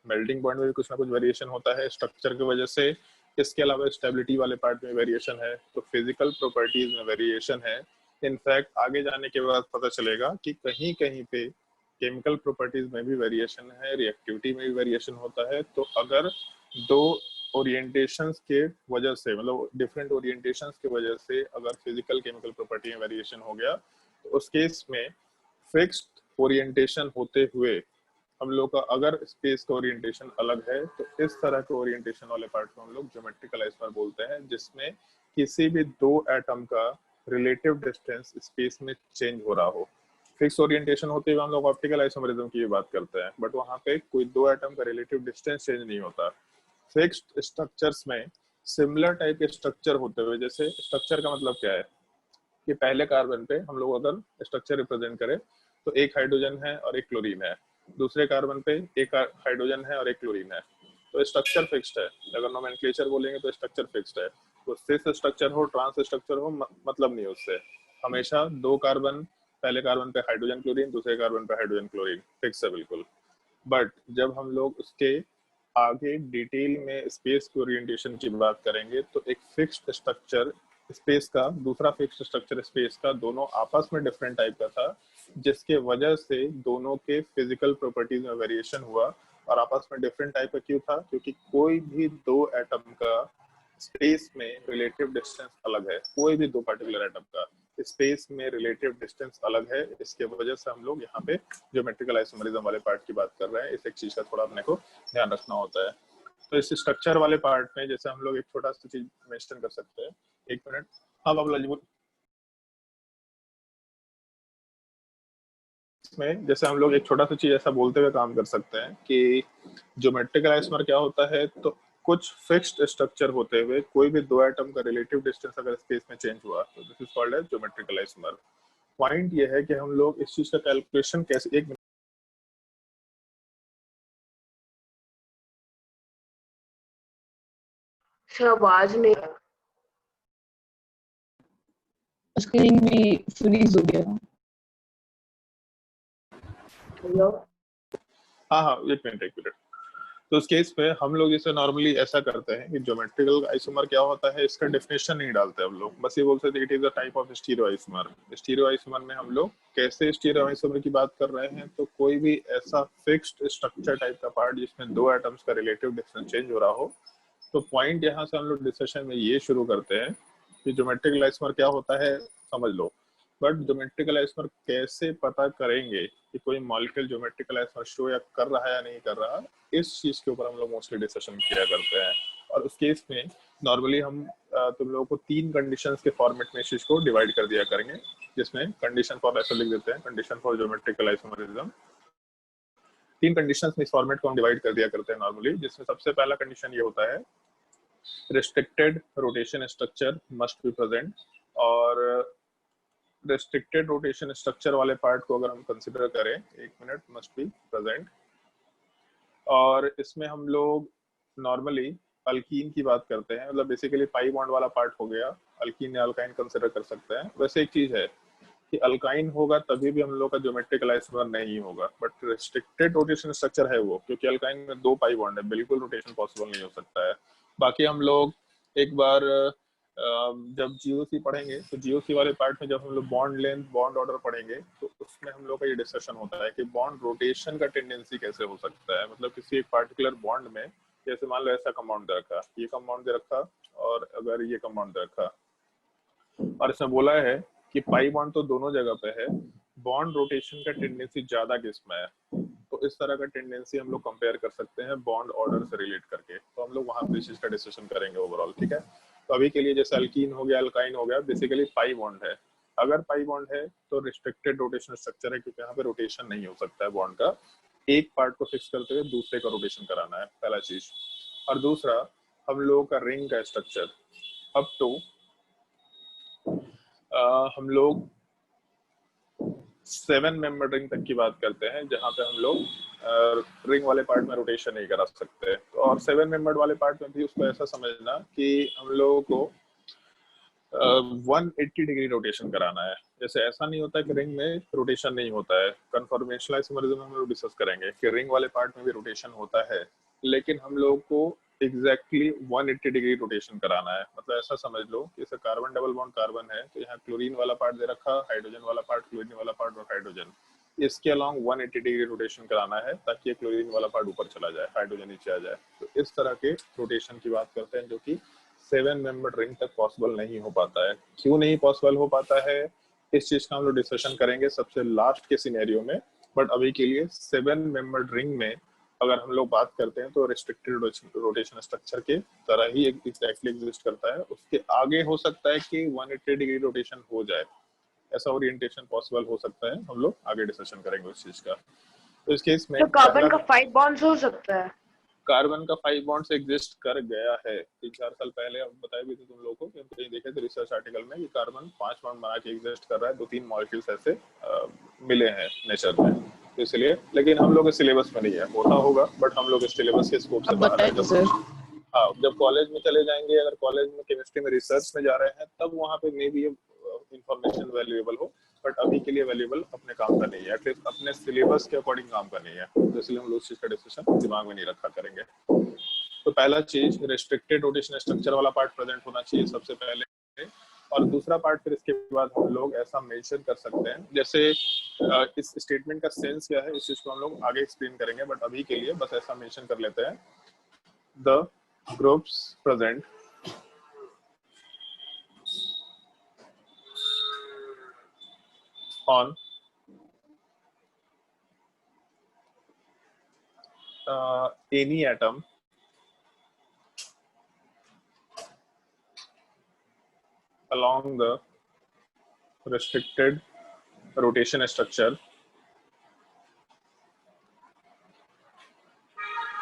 melting point में भी कुछ ना कुछ वेरिएशन होता है स्ट्रक्चर की वजह से। इसके अलावा स्टेबिलिटी वाले पार्ट में वेरिएशन है, तो फिजिकल प्रॉपर्टीज में वेरिएशन है। इनफैक्ट आगे जाने के बाद पता चलेगा कि कहीं कहीं पे केमिकल प्रॉपर्टीज में भी वेरिएशन है, रिएक्टिविटी में भी वेरिएशन होता है। तो अगर दो ओरिएंटेशंस के वजह से, मतलब डिफरेंट ओरिएंटेशंस की वजह से अगर फिजिकल केमिकल प्रॉपर्टी में वेरिएशन हो गया, तो उस केस में फिक्स्ड ओरिएंटेशन होते हुए हम लोग का अगर स्पेस का ओरिएंटेशन अलग है, तो इस तरह के ओरिएंटेशन वाले पार्ट को हम लोग ज्योमेट्रिकल आइसोमर बोलते हैं, जिसमें किसी भी दो एटम का रिलेटिव डिस्टेंस स्पेस में चेंज हो रहा हो। फिक्स ओरिएंटेशन होते हुए हम लोग ऑप्टिकल आइसोमरिज्म की बात करते हैं, बट वहां पे कोई दो एटम का रिलेटिव डिस्टेंस चेंज नहीं होता। फिक्स्ड स्ट्रक्चर्स में सिमिलर टाइप के स्ट्रक्चर होते हुए, जैसे स्ट्रक्चर का मतलब क्या है कि पहले कार्बन पे हम लोग अगर स्ट्रक्चर रिप्रेजेंट करें तो एक हाइड्रोजन है और एक क्लोरीन है, दूसरे कार्बन पे एक हाइड्रोजन है और एक क्लोरीन है, तो स्ट्रक्चर फिक्स्ड है। अगर नोमेनक्लेचर बोलेंगे तो स्ट्रक्चर फिक्स्ड है। तो सिस स्ट्रक्चर हो, ट्रांस स्ट्रक्चर हो, मतलब नहीं उससे, हमेशा दो कार्बन, पहले कार्बन पे हाइड्रोजन क्लोरीन, दूसरे कार्बन पे हाइड्रोजन क्लोरीन, फिक्स है बिल्कुल। बट जब हम लोग उसके आगे डिटेल में स्पेस की ओरिएंटेशन की बात करेंगे तो एक फिक्स्ड स्ट्रक्चर स्पेस का, दूसरा फिक्स्ड स्ट्रक्चर स्पेस का, दोनों आपस में डिफरेंट टाइप का था, जिसके वजह से दोनों के फिजिकल प्रॉपर्टीज में वेरिएशन हुआ। और आपस में डिफरेंट टाइप का क्यों था? क्योंकि कोई भी दो एटम का स्पेस में रिलेटिव डिस्टेंस अलग है, कोई भी दो पार्टिकुलर एटम का स्पेस में रिलेटिव डिस्टेंस अलग है। इसके वजह से हम लोग यहाँ पे ज्योमेट्रिकल आइसोमरिज्म वाले पार्ट की बात कर रहे हैं। इस एक चीज का थोड़ा अपने को ध्यान रखना होता है। तो इस स्ट्रक्चर वाले पार्ट में जैसे हम लोग एक छोटा सा चीज मेंशन कर सकते हैं, एक मिनट। हाँ बाबूला जी बोल। इसमें जैसे हम लोग एक छोटा सा चीज ऐसा बोलते हुए काम कर सकते हैं कि ज्योमेट्रिकल आइसोमर क्या होता है, तो कुछ फिक्स्ड स्ट्रक्चर होते हुए कोई भी दो एटम का रिलेटिव डिस्टेंस अगर स्पेस में चेंज हुआ तो this is called as geometrical isomer. Point ये है कि हम लोग इस चीज का कैलकुलेशन कैसे, एक आवाज नहीं आ स्क्रीन भी फ्रीज हो गया। हेलो हाँ एक मिनट। तो उस केस में हम लोग इसे नॉर्मली ऐसा करते हैं कि ज्योमेट्रिकल आइसोमर क्या होता है इसका डेफिनेशन नहीं डालते हम लोग, बस ये बोल सकते हैं it is a type of stereo isomer. Stereo isomer में हम लोग कैसे स्टीरियो आइसोमर की बात कर रहे हैं, तो कोई भी ऐसा फिक्स्ड स्ट्रक्चर टाइप का पार्ट जिसमें दो एटम्स का रिलेटिव डिस्टेंस चेंज हो रहा हो। तो पॉइंट यहाँ से हम लोग डिस्कशन में ये शुरू करते हैं कि ज्योमेट्रिकल आइसोमर क्या होता है समझ लो, बट ज्योमेट्रिकल आइसोमर कैसे पता करेंगे कि कोई मॉलिक्यूल ज्योमेट्रिकल आइसोमर शो या कर रहा है या नहीं कर रहा, इस चीज के ऊपर हम लोग मोस्टली डिस्कशन किया करते हैं। और उस केस में नॉर्मली हम तुम लोगों को तीन कंडीशंस के फॉर्मेट में इस चीज को डिवाइड कर दिया करेंगे, जिसमें कंडीशन फॉर ऐसा लिख देते हैं, कंडीशन फॉर ज्योमेट्रिकल आइसोमरिज्म। तीन कंडीशंस में इस फॉर्मेट को हम डिवाइड कर दिया करते हैं नॉर्मली, जिसमें सबसे पहला कंडीशन ये होता है restricted rotation structure must be present। और restricted rotation structure वाले पार्ट को अगर हम कंसिडर करें, एक मिनट, must be present। और इसमें हम लोग नॉर्मली अल्कीन की बात करते हैं, मतलब बेसिकली पाई बॉन्ड वाला पार्ट हो गया, अल्कीन या अल्काइन कंसिडर कर सकते हैं। वैसे एक चीज है कि अल्काइन होगा तभी भी हम लोग का ज्योमेट्रिकल आइसोमर नहीं होगा, बट रिस्ट्रिक्टेड रोटेशन स्ट्रक्चर है वो, क्योंकि अल्काइन में 2 पाई बॉन्ड है, बिल्कुल रोटेशन पॉसिबल नहीं हो सकता है। बाकी हम लोग एक बार जब जीओसी पढ़ेंगे तो जीओसी वाले पार्ट में जब हम लोग बॉन्ड लेंथ बॉन्ड ऑर्डर पढ़ेंगे तो उसमें हम लोग का ये डिस्कशन होता है कि बॉन्ड रोटेशन का टेंडेंसी कैसे हो सकता है। मतलब किसी एक पार्टिकुलर बॉन्ड में, जैसे मान लो ऐसा कंपाउंड दे रखा, ये कंपाउंड दे रखा और अगर ये कंपाउंड दे रखा, और इसमें बोला है कि पाई बॉन्ड तो दोनों जगह पे है, बॉन्ड रोटेशन का टेंडेंसी ज्यादा किसमें है। तो इस तरह का टेंडेंसी हम लोग कंपेयर कर सकते हैं बॉन्ड ऑर्डर से रिलेट करके, तो हम लोग वहां पे इस चीज का डिस्कशन करेंगे ओवरऑल, ठीक है। तो अभी के लिए जैसे अल्कीन हो गया, अल्काइन हो गया, बेसिकली पाई बॉन्ड है। अगर पाई बॉन्ड है तो रिस्ट्रिक्टेड रोटेशन स्ट्रक्चर है, क्योंकि यहाँ पे रोटेशन नहीं हो सकता है बॉन्ड का, एक पार्ट को फिक्स करते हुए दूसरे का रोटेशन कराना है, पहला चीज। और दूसरा, हम लोगों का रिंग का स्ट्रक्चर, अब तो हम लोग 7 मेंबर रिंग तक की बात करते हैं, जहां पे हम लोग रिंग वाले पार्ट में रोटेशन नहीं करा सकते। तो और 7 मेंबर वाले पार्ट में भी उसको ऐसा समझना कि हम लोगों को 180 डिग्री रोटेशन कराना है। जैसे ऐसा नहीं होता कि रिंग में रोटेशन नहीं होता है, कन्फॉर्मेशनल आइसोमरिज्म में हम लोग डिस्कस करेंगे कि रिंग वाले पार्ट में भी रोटेशन होता है, लेकिन हम लोग को एग्जैक्टली 180 डिग्री रोटेशन कराना है। मतलब ऐसा समझ लो कि जैसे कार्बन डबल बॉन्ड कार्बन है, तो यहाँ क्लोरीन वाला पार्ट दे रखा, हाइड्रोजन वाला पार्ट, क्लोरीन वाला पार्ट और हाइड्रोजन, इसके अलोंग 180 डिग्री रोटेशन कराना है, ताकि ये क्लोरीन वाला पार्ट ऊपर चला जाए, हाइड्रोजन नीचे आ जाए। तो इस तरह के रोटेशन की बात करते हैं, जो कि 7 मेंबर रिंग तक पॉसिबल नहीं हो पाता है। क्यों नहीं पॉसिबल हो पाता है, इस चीज का हम लोग डिस्कशन करेंगे सबसे लास्ट के सिनेरियो में। बट अभी के लिए 7 मेंबर रिंग में अगर हम लोग बात करते हैं तो रिस्ट्रिक्टेड रोटेशन स्ट्रक्चर के तरह ही एग्जैक्टली एग्जिस्ट करता है। उसके आगे हो सकता है कि 180 डिग्री रोटेशन हो जाए, ऐसा ओरिएंटेशन पॉसिबल हो सकता है, हम लोग आगे डिस्कशन करेंगे उस चीज का। तो इस केस में तो कार्बन का 5 बॉन्ड्स हो सकता है। कार्बन का 5 बॉन्ड्स एग्जिस्ट कर गया है 3-4 साल पहले, अब बताए भी थे तुम लोगों को कि हम कहीं देखे थे रिसर्च आर्टिकल में कि कार्बन 5 बॉन्ड बना के एग्जिस्ट कर रहा है, 2-3 मॉलिक्यूल्स ऐसे मिले हैं नेचर में, तो इसलिए। लेकिन हम लोग के सिलेबस में नहीं है, होता होगा बट हम लोग सिलेबस के स्कोप से अब बाहर है। बताए सर। हाँ, जब कॉलेज में चले जाएंगे, अगर कॉलेज में केमिस्ट्री में रिसर्च में जा रहे हैं, तब वहाँ पे मे बी इंफॉर्मेशन वैल्यूएबल हो, बट अभी के लिए वैल्यूएबल अपने काम का नहीं है, एटलीस्ट अपने सिलेबस के अकॉर्डिंग काम का नहीं है, तो इसलिए हम लोग उस चीज का डिस्कशन दिमाग में नहीं रखा करेंगे। तो पहला चीज, रिस्ट्रिक्टेड रोटेशन स्ट्रक्चर वाला पार्ट प्रेजेंट होना चाहिए सबसे पहले। और दूसरा पार्ट फिर इसके बाद हम लोग ऐसा मेंशन कर सकते हैं, जैसे इस स्टेटमेंट का सेंस क्या है, इस चीज को हम लोग आगे एक्सप्लेन करेंगे, बट अभी के लिए बस ऐसा मेंशन कर लेते हैं, the groups present on any atom along the restricted rotation structure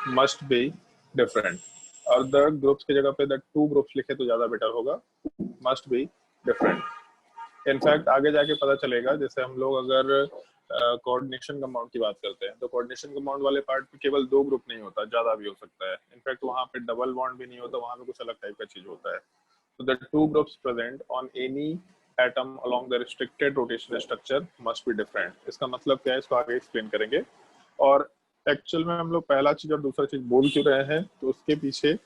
must be different। और the groups की जगह पे the 2 groups लिखे तो ज्यादा बेटर होगा, must be different। इनफैक्ट आगे जाके पता चलेगा, जैसे हम लोग अगर कोऑर्डिनेशन कंपाउंड की बात करते हैं, तो कोऑर्डिनेशन कंपाउंड वाले पार्ट में केवल 2 ग्रुप नहीं होता, ज्यादा भी हो सकता है। इनफैक्ट वहां पे डबल बॉन्ड भी नहीं होता, वहां पे कुछ अलग टाइप का चीज होता है। तो the 2 groups present on any atom along the restricted rotation structure must be different. इसका मतलब क्या है, इसको आगे एक्सप्लेन करेंगे। और एक्चुअल में हम लोग पहला चीज और दूसरा चीज बोल क्यों रहे हैं, तो उसके पीछे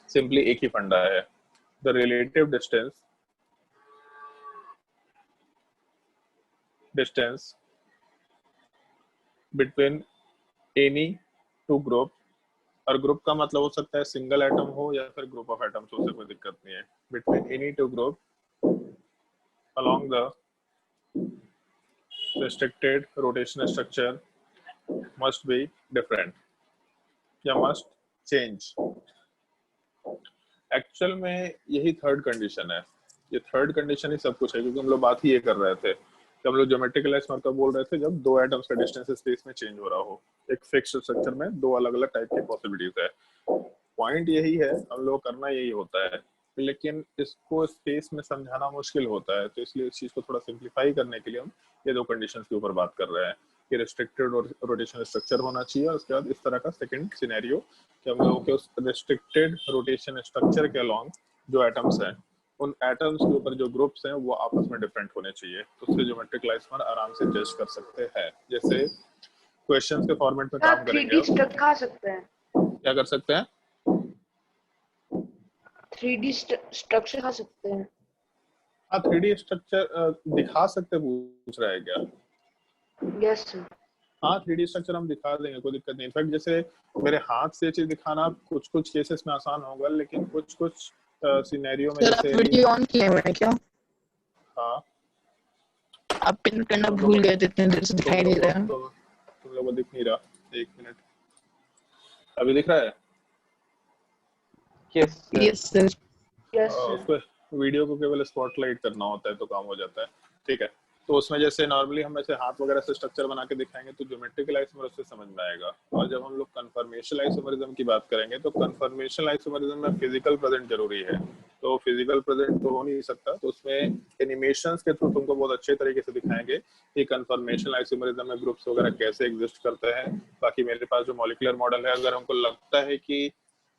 सिंपली एक ही फंडा है, the relative distance between any 2 group. और ग्रुप का मतलब हो सकता है सिंगल एटम हो या फिर ग्रुप ऑफ एटम्स हो, उससे कोई दिक्कत नहीं है। Between any 2 group along the restricted rotation structure must be different या must change। एक्चुअल में यही थर्ड कंडीशन है, ये थर्ड कंडीशन ही सब कुछ है, क्योंकि हम लोग बात ही ये कर रहे थे कि हम लोग ज्योमेट्रिकल आइसोमर बोल रहे थे जब 2 एटम्स का डिस्टेंस स्पेस में चेंज हो रहा हो, एक फिक्स्ड स्ट्रक्चर में 2 अलग अलग टाइप की पॉसिबिलिटीज है। पॉइंट यही है, हम लोग करना यही होता है, लेकिन इसको स्पेस में समझाना मुश्किल होता है, तो इसलिए इस चीज को थोड़ा सिंप्लीफाई करने के लिए हम ये 2 कंडीशंस के ऊपर बात कर रहे हैं। कि रिस्ट्रिक्टेड रोटेशन स्ट्रक्चर होना चाहिए। और उसके बाद इस तरह का सेकंड सिनेरियो कि हम लोगों के उस रिस्ट्रिक्टेड रोटेशन स्ट्रक्चर के अलोंग जो एटम्स हैं, उन एटम्स के ऊपर जो ग्रुप्स हैं वो आपस में डिफरेंट होने चाहिए। तो उससे ज्योमेट्रिक आइसोमर आराम से जज कर सकते हैं। जैसे क्वेश्चंस के फॉर्मेट में काम करेंगे, 3D स्ट्रक्चर दिखा सकते हैं। क्या कर सकते हैं? 3D स्ट्रक्चर दिखा सकते हैं। हाँ, 3D स्ट्रक्चर दिखा सकते पूछ रहा है क्या? Yes sir. हाँ, 3D स्ट्रक्चर हम दिखा देंगे, कोई दिक्कत नहीं। इनफैक्ट जैसे मेरे हाथ से चीज दिखाना कुछ कुछ केसेस में आसान होगा, लेकिन कुछ कुछ सिनेरियो में सर आप जैसे वीडियो ऑन किए हुए हैं क्या? हाँ, आप पिन करना भूल गए थे, इतने देर से दिखाई नहीं रहा है। तुम लोगों को दिख नहीं रहा। एक मिनट, अभी दिख रहा है? Yes yes sir. Yes sir. उसको वीडियो को केवल स्पॉटलाइट करना होता है तो काम हो जाता है। ठीक है, तो उसमें जैसे नॉर्मली हम ऐसे हाथ वगैरह से स्ट्रक्चर बना के दिखाएंगे तो ज्योमेट्रिकल आइसोमर उससे समझ में आएगा। और जब हम लोग कन्फर्मेशनल आइसोमरिज्म की बात करेंगे तो कन्फर्मेशनल आइसोमरिज्म में फिजिकल प्रेजेंट जरूरी है। तो फिजिकल प्रेजेंट तो हो नहीं सकता, तो उसमें एनिमेशंस के थ्रू तुमको बहुत अच्छे तरीके से दिखाएंगे कि कन्फर्मेशनल आइसोमरिज्म में ग्रुप्स वगैरह कैसे एग्जिस्ट करते हैं। बाकी मेरे पास जो मॉलिक्यूलर मॉडल है, अगर हमको लगता है कि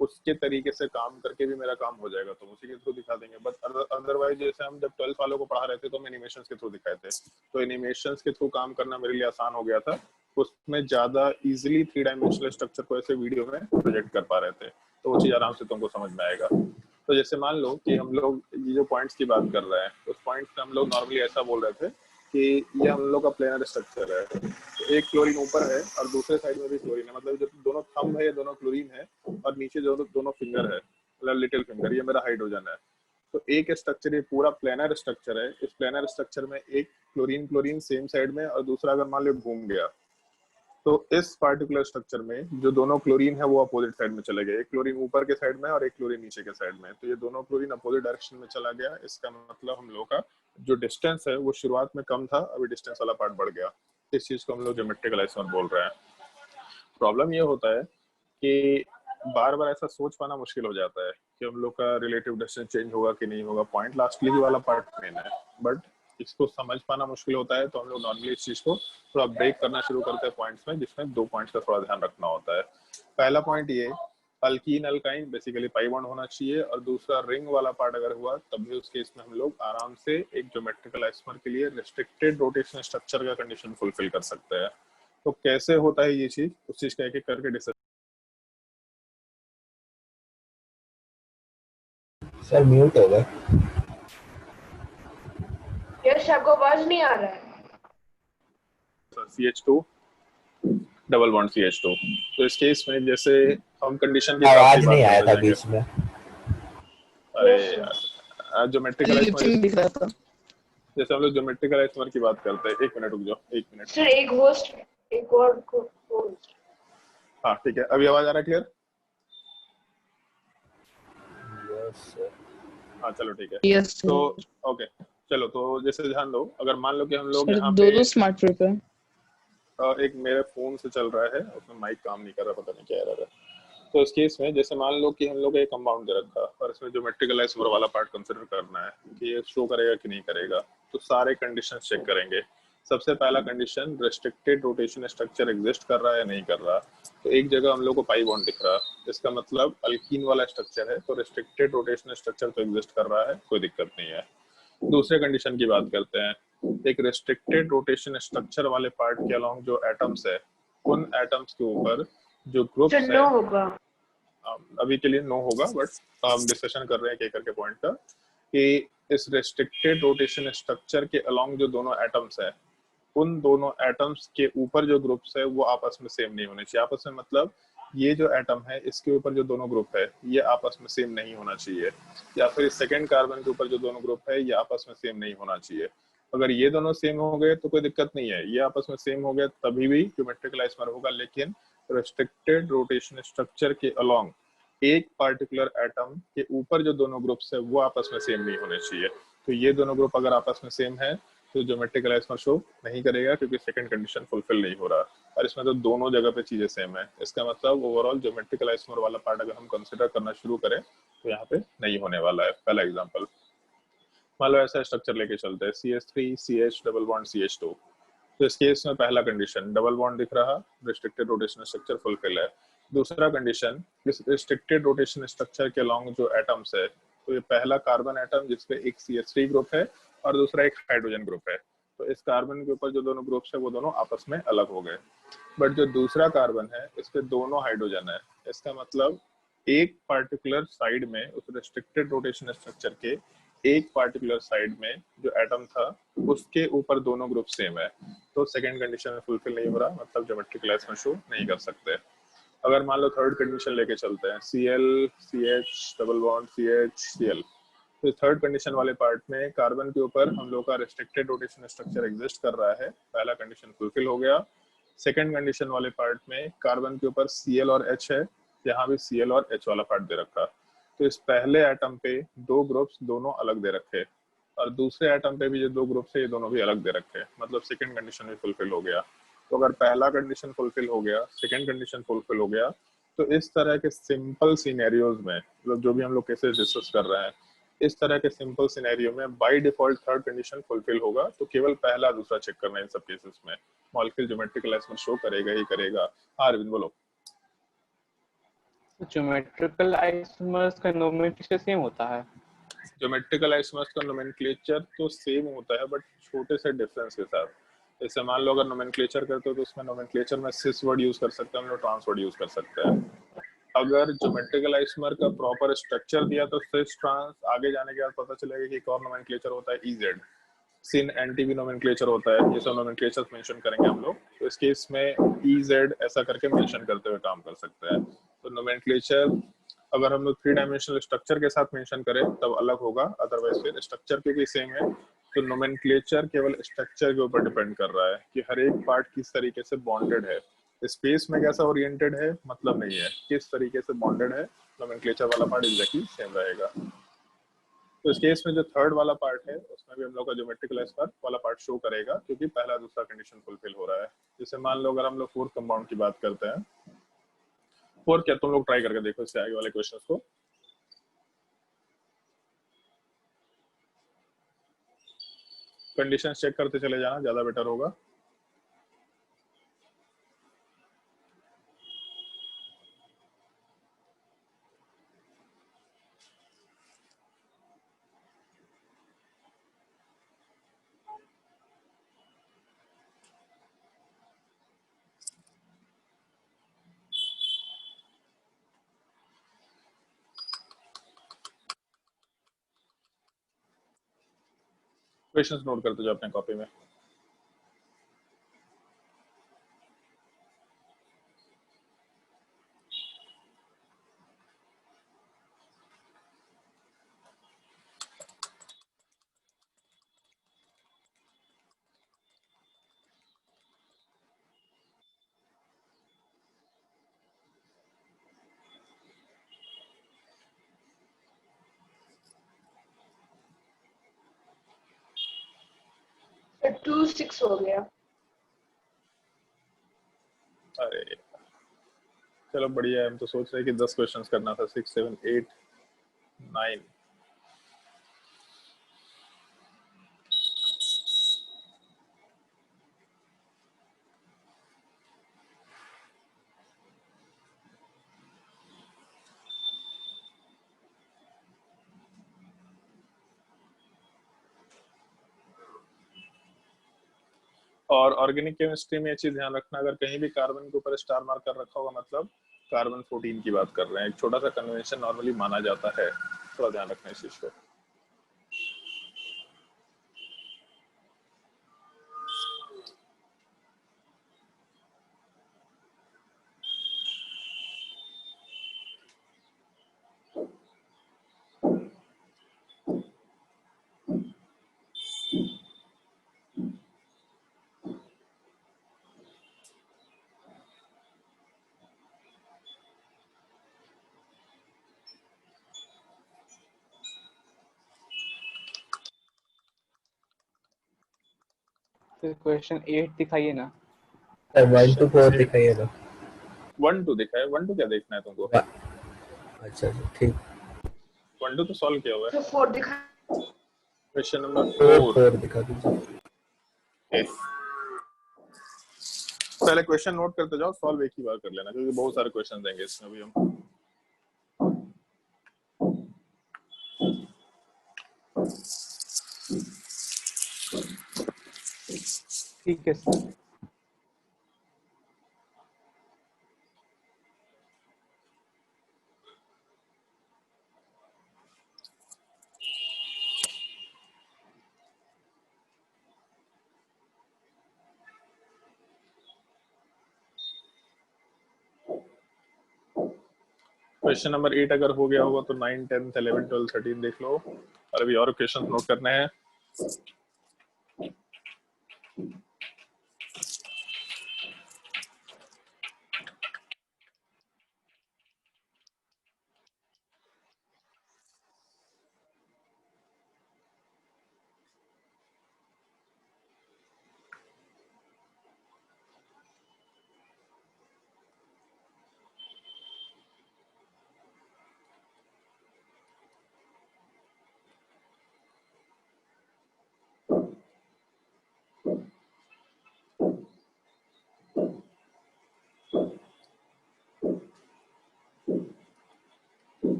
उसके तरीके से काम करके भी मेरा काम हो जाएगा तो उसी के थ्रू दिखा देंगे। बट अदरवाइज जैसे हम जब 12 वालों को पढ़ा रहे थे तो हम एनिमेशंस के थ्रू दिखाए थे, तो एनिमेशंस के थ्रू काम करना मेरे लिए आसान हो गया था। उसमें ज्यादा इजीली 3 डायमेंशनल स्ट्रक्चर को ऐसे वीडियो में प्रोजेक्ट कर पा रहे थे, तो वो चीज आराम से तुमको समझ में आएगा। तो जैसे मान लो कि हम लोग ये जो पॉइंट्स की बात कर रहे हैं, उस पॉइंट्स में हम लोग नॉर्मली ऐसा बोल रहे थे कि ये हम लोग का प्लेनर स्ट्रक्चर है। तो एक क्लोरीन ऊपर है और दूसरे साइड में भी क्लोरीन है, मतलब जो दोनों थंब है ये दोनों क्लोरीन है, और नीचे जो दोनों फिंगर है, मतलब लिटिल फिंगर, ये मेरा हाइड्रोजन है। तो एक स्ट्रक्चर, ये पूरा प्लेनर स्ट्रक्चर है। इस प्लेनर स्ट्रक्चर में एक क्लोरीन क्लोरीन सेम साइड में, और दूसरा अगर मान लो घूम गया, तो इस पार्टिकुलर स्ट्रक्चर में जो दोनों क्लोरीन है वो अपोजिट साइड में चले गए। एक क्लोरीन ऊपर के साइड में और एक क्लोरीन नीचे के साइड में, तो ये दोनों क्लोरीन अपोजिट डायरेक्शन में चला गया। इसका मतलब हम लोग का जो डिस्टेंस है वो शुरुआत में कम था, अभी डिस्टेंस वाला पार्ट बढ़ गया। इस चीज को हम लोग ज्योमेट्रिकल आइसोमर बोल रहे हैं। प्रॉब्लम ये होता है कि बार बार ऐसा सोच पाना मुश्किल हो जाता है कि हम लोग का रिलेटिव डिस्टेंस चेंज होगा कि नहीं होगा। पॉइंट लास्टली वाला पार्ट मेन है, बट इसको समझ पाना मुश्किल होता है, तो हम लोग नॉर्मली इस चीज को थोड़ा ब्रेक करना शुरू करते हैं पॉइंट्स में, जिसमें 2 पॉइंट्स का थोड़ा ध्यान रखना होता है। पहला पॉइंट ये, alkyne alkyne basically pi bond होना चाहिए, और दूसरा रिंग वाला पार्ट अगर हुआ तब भी उस केस में हम लोग आराम से एक ज्योमेट्रिकल आइसोमर के लिए रिस्ट्रिक्टेड रोटेशन स्ट्रक्चर का कंडीशन फुलफिल कर सकते हैं। तो कैसे होता है ये चीज, उस चीज का एक एक करके डिस्कस। सर म्यूट हो गए। यस, आपको आवाज नहीं आ रहा है। CH2 double bond CH2। तो इस केस में जैसे हम कंडीशन की आवाज नहीं आया था बीच में। अरे यार, ज्योमेट्रिकल आइसोमर दिख रहा था। जैसे हम लोग ज्योमेट्रिकल आइसोमर की बात करते हैं। एक मिनट रुक जाओ, एक मिनट। सर एक होस्ट, एक और होस्ट। हाँ ठीक है, अभी आवाज आ रहा है क्लियर? Yes sir. हाँ चलो ठीक है। यस तो ओके, चलो तो जैसे ध्यान दो, अगर मान लो कि हम लोग यहाँ दो पे स्मार्ट ट्रिप है। एक मेरे फोन से चल रहा है, उसमें माइक काम नहीं कर रहा, पता नहीं क्या एरर है। तो इस केस में जैसे मान लो कि हम लोग एक कंपाउंड दे रखा और इसमें ज्योमेट्रिकल आइसोमर वाला पार्ट कंसीडर करना है कि ये शो करेगा कि नहीं करेगा, तो सारे कंडीशंस चेक करेंगे। सबसे पहला condition, restricted rotation structure exist कर रहा है या नहीं कर रहा। तो एक जगह हम लोग को पाई बॉन्ड दिख रहा है, इसका मतलब अल्कीन वाला स्ट्रक्चर है, तो रेस्ट्रिक्टेड रोटेशन स्ट्रक्चर तो एग्जिस्ट कर रहा है, कोई दिक्कत नहीं है। दूसरे कंडीशन की बात करते हैं। एक रेस्ट्रिक्टेड रोटेशन स्ट्रक्चर वाले पार्ट के अलोंग जो एटम्स है, उन एटम्स के ऊपर जो ग्रुप्स है, नो होगा अभी के लिए नो होगा, बट हम डिस्कशन कर रहे हैं एक करके पॉइंट का, कि इस रेस्ट्रिक्टेड रोटेशन स्ट्रक्चर के अलोंग जो दोनों एटम्स है, उन दोनों एटम्स के ऊपर जो ग्रुप्स है वो आपस में सेम नहीं होने चाहिए। आपस में मतलब ये जो एटम है इसके ऊपर जो दोनों ग्रुप है ये आपस में सेम नहीं होना चाहिए, या फिर सेकंड कार्बन के ऊपर जो दोनों ग्रुप है ये आपस में सेम नहीं होना चाहिए। अगर ये दोनों सेम हो गए तो कोई दिक्कत नहीं है, ये आपस में सेम हो गए तभी भी ज्योमेट्रिकल आइसोमर होगा। लेकिन रेस्ट्रिक्टेड रोटेशन स्ट्रक्चर के अलोंग एक पार्टिकुलर एटम के ऊपर जो दोनों ग्रुप्स है वो आपस में सेम नहीं होने चाहिए। तो ये दोनों ग्रुप अगर आपस में सेम है तो ज्योमेट्रिकल आइसोमर शो नहीं करेगा, क्योंकि सेकंड कंडीशन फुलफिल नहीं हो रहा। और इसमें तो दोनों जगह पे चीजें सेम है, इसका मतलब ओवरऑल ज्योमेट्रिकल आइसोमर वाला पार्ट अगर हम कंसीडर करना शुरू करें तो यहाँ पे नहीं होने वाला है। पहला एग्जांपल, मान लो ऐसा स्ट्रक्चर लेके चलते हैं CH3 CH double bond CH2। तो इस केस में पहला कंडीशन डबल बॉन्ड दिख रहा, रिस्ट्रिक्टेड रोटेशन स्ट्रक्चर फुलफिल है। दूसरा कंडीशन, इस रिस्ट्रिक्टेड रोटेशन स्ट्रक्चर के अलोंग जो एटम्स है, तो ये पहला कार्बन एटम जिसपे एक CH3 ग्रुप है और दूसरा एक हाइड्रोजन ग्रुप है, तो इस कार्बन के ऊपर जो दोनों ग्रुप्स है वो दोनों आपस में अलग हो गए। बट जो दूसरा कार्बन है इस पे दोनों हाइड्रोजन है, इसका मतलब एक पार्टिकुलर साइड में उस रिस्ट्रिक्टेड रोटेशन स्ट्रक्चर के एक पार्टिकुलर साइड में जो एटम था उसके ऊपर दोनों ग्रुप सेम है, तो सेकंड कंडीशन फुलफिल नहीं हो रहा, मतलब ज्योमेट्रिकल में शो नहीं कर सकते। अगर मान लो थर्ड कंडीशन लेके चलते हैं, Cl CH double bond CH Cl, तो थर्ड कंडीशन वाले पार्ट में कार्बन के ऊपर हम लोग का रिस्ट्रिक्टेड रोटेशन स्ट्रक्चर एग्जिस्ट कर रहा है, पहला कंडीशन फुलफिल हो गया। सेकंड कंडीशन वाले पार्ट में कार्बन के ऊपर Cl और H है, यहाँ भी Cl और H वाला पार्ट दे रखा, तो इस पहले एटम पे दो ग्रुप्स दोनों अलग दे रखे और दूसरे एटम पे भी जो दो ग्रुप्स है ये दोनों भी अलग दे रखे, मतलब सेकंड कंडीशन भी फुलफिल हो गया। तो अगर पहला कंडीशन फुलफिल हो गया, सेकंड कंडीशन फुलफिल हो गया, तो इस तरह के सिंपल सिनेरियोज में, मतलब जो भी हम लोग केसेस डिस्कस कर रहे हैं, इस तरह के सिंपल सिनेरियो में by default third condition fulfil होगा, तो केवल पहला दूसरा चेक करना है इन सब केसेस में, मॉलिक्यूल ज्योमेट्रिकल में शो करेगा ही करेगा। हाँ अरविंद बोलो। ज्योमेट्रिकल आइसोमर्स का नोमेनक्लेचर सेम होता है? ज्योमेट्रिकल आइसोमर्स का नोमेनक्लेचर तो सेम होता है बट छोटे से डिफरेंस के साथ। जैसे मान लो अगर नोमेनक्लेचर करते हो तो उसमें नोमेनक्लेचर में सिस वर्ड यूज कर सकते हैं, हम लोग ट्रांस वर्ड यूज कर सकते हैं। अगर ज्योमेट्रिकल आइसोमर का प्रॉपर स्ट्रक्चर दिया तो सिस ट्रांस, आगे जाने के बाद पता चलेगा कि एक और नोमेनक्लेचर होता है EZ, सिन एंटी भी नोमेनक्लेचर होता है, ये सब नोमेनक्लेचर मेंशन करेंगे हम लोग, तो इस केस में EZ ऐसा करके मेंशन करते हुए काम कर सकते हैं। तो नोमेनक्लेचर अगर हम लोग 3 डायमेंशनल स्ट्रक्चर के साथ मेंशन करें तब अलग होगा, अदरवाइज फिर स्ट्रक्चर के भी सेम है। तो नोमेनक्लेचर केवल स्ट्रक्चर के ऊपर डिपेंड कर रहा है कि हर एक पार्ट किस तरीके से बॉन्डेड है, स्पेस में कैसा ओरिएंटेड है मतलब नहीं है, किस तरीके से बॉन्डेड है, नोमेनक्लेचर वाला पार्ट एग्जैक्टली सेम रहेगा। तो इस केस में जो थर्ड वाला पार्ट है उसमें भी हम लोग का ज्योमेट्रिकल एस्पेक्ट वाला पार्ट शो करेगा क्योंकि पहला दूसरा कंडीशन फुलफिल हो रहा है। जैसे मान लो अगर हम लोग फोर्थ कंपाउंड की बात करते हैं, फोर्थ क्या तुम लोग ट्राई करके देखो इससे आगे वाले क्वेश्चंस को। कंडीशंस चेक करते चले जाना, ज्यादा बेटर होगा। क्वेश्चंस नोट करते जाओ अपने कॉपी में। सर 2-6 हो गया। अरे चलो बढ़िया है, हम तो सोच रहे कि 10 क्वेश्चंस करना था, 6 7 8 9। और ऑर्गेनिक केमिस्ट्री में ये चीज ध्यान रखना, अगर कहीं भी कार्बन के ऊपर स्टार मार्क कर रखा होगा मतलब कार्बन 14 की बात कर रहे हैं, एक छोटा सा कन्वेंशन नॉर्मली माना जाता है, थोड़ा ध्यान रखना इस चीज को। फिर क्वेश्चन 8 दिखाइए ना। सर 1 to 4 दिखाइए ना। 1 2 दिखा है, 1 2 क्या देखना है तुमको? अच्छा जी ठीक। 1 2 तो सॉल्व किया हुआ है। तो 4 दिखा। क्वेश्चन नंबर 4 4 4 दिखा दीजिए। पहले क्वेश्चन नोट करते जाओ, सॉल्व एक ही बार कर लेना, क्योंकि बहुत सारे क्वेश्चन देंगे इसमें भी हम। ठीक है सर। क्वेश्चन नंबर 8 अगर हो गया होगा तो 9, 10, 11, 12, 13 देख लो, और अभी और क्वेश्चन नोट करने हैं।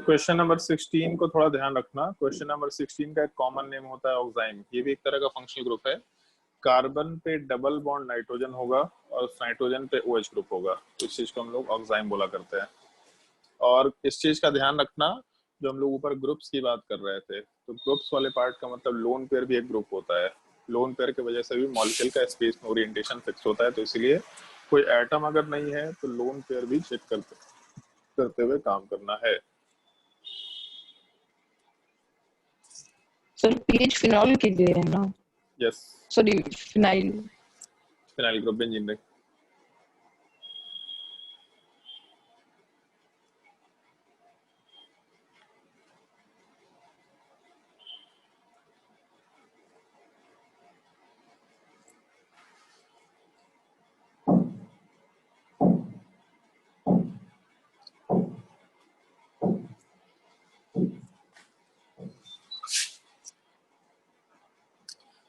क्वेश्चन नंबर 16 को थोड़ा ध्यान रखना। क्वेश्चन नंबर 16 का एक कॉमन नेम होता है ऑक्साइम। ये भी एक तरह का फंक्शनल ग्रुप है। कार्बन पे डबल बॉन्ड नाइट्रोजन होगा और नाइट्रोजन पे OH ग्रुप होगा, तो इस चीज को हम लोग ऑक्साइम बोला करते हैं। और इस चीज का ध्यान रखना, जो हम लोग ऊपर ग्रुप्स की बात कर रहे थे, तो ग्रुप्स वाले पार्ट का मतलब लोन पेयर भी एक ग्रुप होता है। लोन पेयर की वजह से भी मॉलिक्यूल का स्पेस में ओरिएंटेशन फिक्स होता है, तो इसलिए कोई एटम अगर नहीं है तो लोन पेयर भी चेक करते हुए काम करना है। सर पीएच फिनॉल के लिए है ना? Yes, sorry phenyl. Phenyl group benzene ring.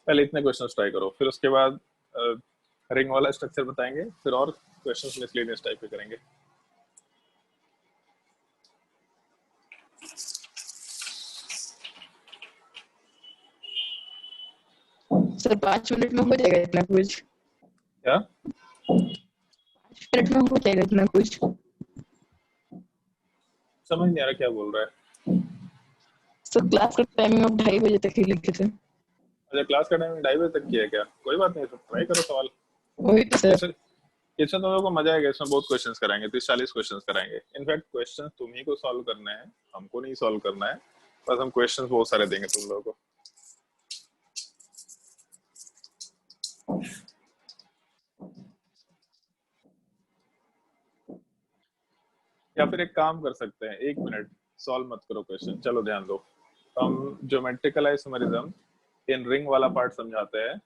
पहले इतने क्वेश्चन ट्राई करो, फिर उसके बाद रिंग वाला स्ट्रक्चर बताएंगे, फिर और क्वेश्चंस मिसलेनियस टाइप के करेंगे। सर 5 मिनट में हो जाएगा इतना कुछ? क्या? 5 मिनट में हो जाएगा इतना कुछ? समझ नहीं आ रहा क्या बोल रहा है। सर क्लास का टाइमिंग अब 2:30 बजे तक ही लिखे थे। अच्छा, क्लास का टाइमिंग 2:30 बजे तक की है क्या? कोई बात नहीं, ट्राई करो सवाल। वही तो सर। इसमें तुम लोगों को मजा आएगा, इसमें बहुत क्वेश्चंस कराएंगे, 30-40 क्वेश्चंस कराएंगे। इनफैक्ट क्वेश्चंस तुम ही को सॉल्व करने हैं, हमको नहीं सॉल्व करना है, बस हम क्वेश्चंस बहुत सारे देंगे तुम लोगों को। या फिर एक काम कर सकते हैं, 1 मिनट सॉल्व मत करो क्वेश्चन, चलो ध्यान दो। हम ज्योमेट्रिकल आइसोमेरिज्म इन रिंग वाला पार्ट समझाते हैं,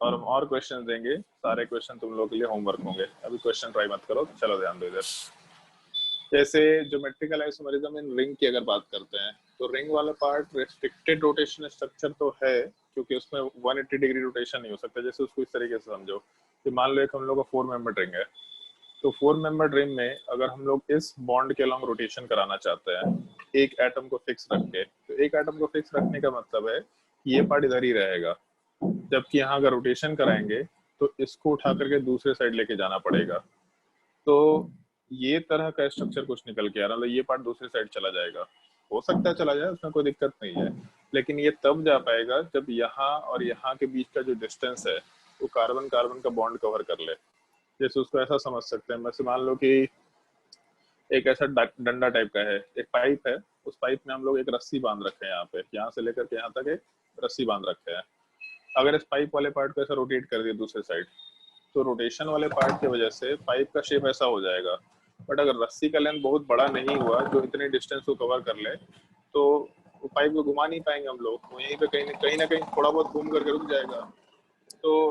और हम और क्वेश्चन देंगे। सारे क्वेश्चन तुम लोगों के लिए होमवर्क होंगे। अभी क्वेश्चन ट्राई मत करो, चलो ध्यान दो इधर। जैसे ज्योमेट्रिकल आइसोमेरिज्म इन रिंग की अगर बात करते हैं, तो रिंग वाला पार्ट रेस्ट्रिक्टेड रोटेशन स्ट्रक्चर तो है, क्योंकि उसमें 180 डिग्री रोटेशन नहीं हो सकता। जैसे उसको इस तरीके से समझो कि मान लो एक हम लोग का 4 मेंबर रिंग है, तो 4 मेंबर रिंग में अगर हम लोग इस बॉन्ड के अलॉन्ग रोटेशन कराना चाहते हैं एक एटम को फिक्स रख के, तो एक एटम को फिक्स रखने का मतलब है कि ये पार्ट इधर ही रहेगा, जबकि यहाँ अगर रोटेशन कराएंगे तो इसको उठा करके दूसरे साइड लेके जाना पड़ेगा। तो ये तरह का स्ट्रक्चर कुछ निकल के आ रहा है, मतलब ये पार्ट दूसरी साइड चला जाएगा। हो सकता है चला जाए, उसमें कोई दिक्कत नहीं है, लेकिन ये तब जा पाएगा जब यहाँ और यहाँ के बीच का जो डिस्टेंस है वो कार्बन कार्बन का बॉन्ड कवर कर ले। जैसे उसको ऐसा समझ सकते हैं, वैसे मान लो कि एक ऐसा डंडा टाइप का है, एक पाइप है, उस पाइप में हम लोग एक रस्सी बांध रखे हैं, यहाँ से लेकर के यहाँ तक एक रस्सी बांध रखे हैं। अगर इस पाइप वाले पार्ट को ऐसा रोटेट कर दिया दूसरे साइड, तो रोटेशन वाले पार्ट की वजह से पाइप का शेप ऐसा हो जाएगा। बट अगर रस्सी का लेंथ बहुत बड़ा नहीं हुआ जो इतने डिस्टेंस को कवर कर ले, तो वो पाइप को घुमा नहीं पाएंगे हम लोग, वो यहीं पे कहीं ना कहीं थोड़ा बहुत घूम करके रुक जाएगा। तो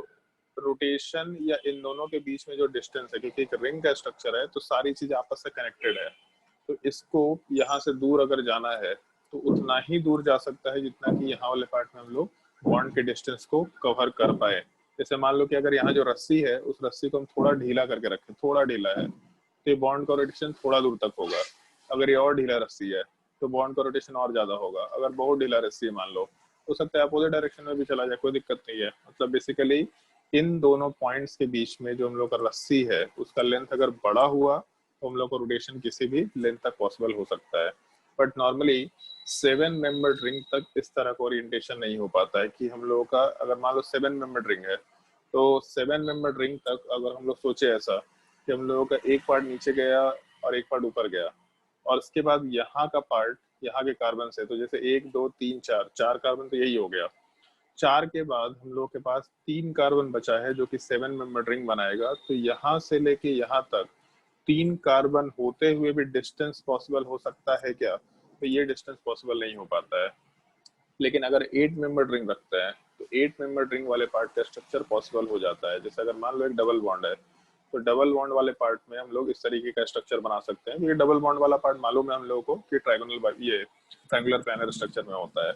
रोटेशन या इन दोनों के बीच में जो डिस्टेंस है, क्योंकि एक रिंग का स्ट्रक्चर है तो सारी चीजें आपस से कनेक्टेड है, तो इसको यहाँ से दूर अगर जाना है तो उतना ही दूर जा सकता है जितना कि यहाँ वाले पार्ट में हम लोग बॉन्ड के डिस्टेंस को कवर कर पाए। जैसे मान लो कि अगर यहाँ जो रस्सी है उस रस्सी को हम थोड़ा ढीला करके रखें, थोड़ा ढीला है तो ये बॉन्ड का रोटेशन थोड़ा दूर तक होगा। अगर ये और ढीला रस्सी है तो बॉन्ड का रोटेशन और ज्यादा होगा। अगर बहुत ढीला रस्सी है मान लो, हो सकता है अपोजिट डायरेक्शन में भी चला जाए, कोई दिक्कत नहीं है। मतलब बेसिकली इन दोनों पॉइंट्स के बीच में जो हम लोग का रस्सी है उसका लेंथ अगर बड़ा हुआ तो हम लोग को रोटेशन किसी भी लेंथ तक पॉसिबल हो सकता है। बट नॉर्मली 7 मेंबर्ड रिंग तक इस तरह का ओरिएंटेशन नहीं हो पाता है कि हम लोगों का, अगर मान लो 7 मेंबर्ड रिंग है तो 7 मेंबर्ड रिंग तक अगर हम लोग सोचे ऐसा कि हम लोगों का एक पार्ट नीचे गया और एक पार्ट ऊपर गया और उसके बाद यहाँ का पार्ट यहाँ के कार्बन से, तो जैसे 1 2 3 4 4 कार्बन तो यही हो गया। 4 के बाद हम लोग के पास 3 कार्बन बचा है जो कि 7 मेंबर्ड रिंग बनाएगा। तो यहाँ से लेके यहाँ तक 3 कार्बन होते हुए भी डिस्टेंस पॉसिबल हो सकता है क्या? तो ये डिस्टेंस पॉसिबल नहीं हो पाता है। लेकिन अगर 8 मेंबर्ड रिंग रखते हैं तो 8 मेंबर्ड रिंग वाले पार्ट का स्ट्रक्चर पॉसिबल हो जाता है। जैसे अगर मान लो एक डबल बॉन्ड है तो डबल बॉन्ड वाले पार्ट में हम लोग इस तरीके का स्ट्रक्चर बना सकते हैं। ये डबल बॉन्ड वाला पार्ट मालूम है हम लोगों को कि ट्रायंगुलर, ये ट्रायंगुलर प्लानर स्ट्रक्चर में होता है।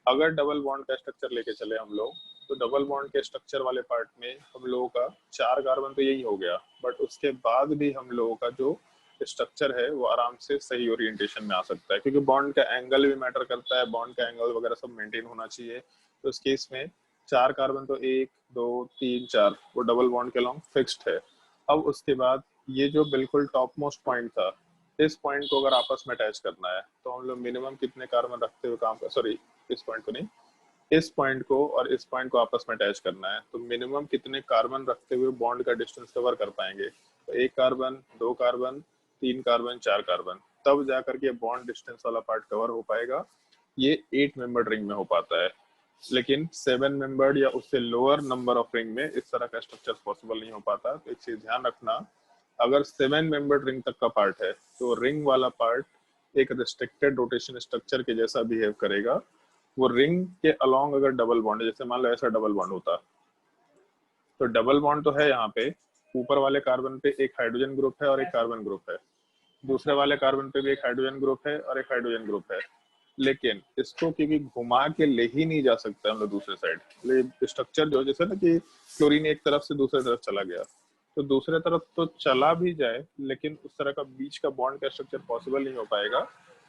अगर डबल बॉन्ड का स्ट्रक्चर लेके चले हम लोग तो डबल बॉन्ड के स्ट्रक्चर वाले पार्ट में हम लोगों का 4 कार्बन तो यही हो गया, बट उसके बाद भी हम लोगों का जो स्ट्रक्चर है वो आराम से सही ओरिएंटेशन में आ सकता है, क्योंकि बॉन्ड का एंगल भी मैटर करता है, बॉन्ड का एंगल वगैरह सब मेंटेन होना चाहिए। तो इस केस में 4 कार्बन तो 1 2 3 4 वो डबल बॉन्ड के लॉन्ग फिक्स्ड है। अब उसके बाद ये जो बिल्कुल टॉप मोस्ट पॉइंट था, इस पॉइंट को अगर आपस में अटैच करना है तो हम लोग मिनिमम कितने कार्बन रखते हुए काम कर, सॉरी इस पॉइंट को नहीं, इस पॉइंट को और इस पॉइंट को आपस में अटैच करना है तो मिनिमम कितने कार्बन रखते हुए बॉन्ड का डिस्टेंस कवर कर पाएंगे? तो 1 कार्बन 2 कार्बन 3 कार्बन 4 कार्बन, तब जाकर के बॉन्ड डिस्टेंस वाला पार्ट कवर हो पाएगा। ये 8 मेंबर्ड रिंग में हो पाता है, लेकिन 7 मेंबर्ड या उससे लोअर नंबर ऑफ रिंग में इस तरह का स्ट्रक्चर पॉसिबल नहीं हो पाता। तो एक चीज ध्यान रखना, अगर 7 मेंबर्ड रिंग तक का पार्ट है तो रिंग वाला पार्ट एक रिस्ट्रिक्टेड रोटेशन स्ट्रक्चर के जैसा बिहेव करेगा। वो रिंग के अलोंग अगर डबल बॉन्ड है, जैसे मान लो ऐसा डबल बॉन्ड होता तो डबल बॉन्ड तो है यहाँ पे, ऊपर वाले कार्बन पे एक हाइड्रोजन ग्रुप है और एक कार्बन ग्रुप है, दूसरे वाले कार्बन पे भी एक हाइड्रोजन ग्रुप है और एक हाइड्रोजन ग्रुप है, लेकिन इसको क्योंकि घुमा के ले ही नहीं जा सकता हम लोग दूसरे साइड, स्ट्रक्चर जो जैसे ना कि क्लोरीन एक तरफ से दूसरे तरफ चला गया तो दूसरे तरफ तो चला भी जाए लेकिन उस तरह का बीच का बॉन्ड का स्ट्रक्चर पॉसिबल नहीं हो पाएगा।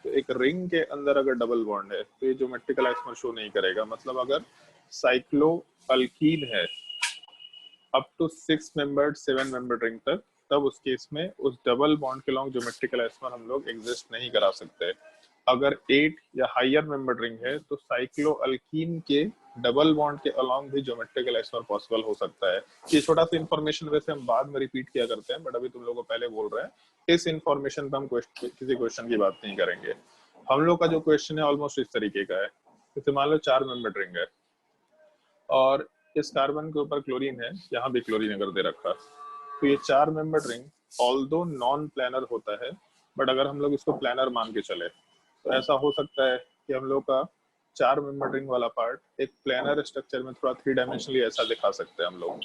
तो एक रिंग के अंदर अगर डबल बॉन्ड है तो ये ज्योमेट्रिकल आइसोमर शो नहीं करेगा। मतलब अगर साइक्लो अल्कीन है up to 6 membered 7 membered ring तक, तब उस केस में उस डबल बॉन्ड के लॉन्ग ज्योमेट्रिकल आइसोमर हम लोग एग्जिस्ट नहीं करा सकते। अगर 8 या हायर मेंबर्ड रिंग है तो साइक्लो अल्कीन के डबल बॉन्ड के अलोंग भी ज्योमेट्रिकल आइसोमर पॉसिबल हो सकता है। ये छोटा सा इन्फॉर्मेशन वैसे हम बाद में रिपीट किया करते हैं, बट अभी तुम लोगों को पहले बोल रहे हैं। इस इन्फॉर्मेशन पे हम किसी क्वेश्चन की बात नहीं करेंगे। हम लोग का जो क्वेश्चन है ऑलमोस्ट इस तरीके का है, जैसे मान लो 4 मेंबर्ड रिंग है और इस कार्बन के ऊपर क्लोरीन है, यहाँ भी क्लोरीन अगर दे रखा, तो ये 4 membered ring although non planner होता है, बट अगर हम लोग इसको प्लानर मान के चले तो ऐसा हो सकता है कि हम लोग का 4 मेंबर्ड रिंग वाला पार्ट एक प्लानर स्ट्रक्चर में थोड़ा 3 डायमेंशनली ऐसा दिखा सकते हैं हम लोग।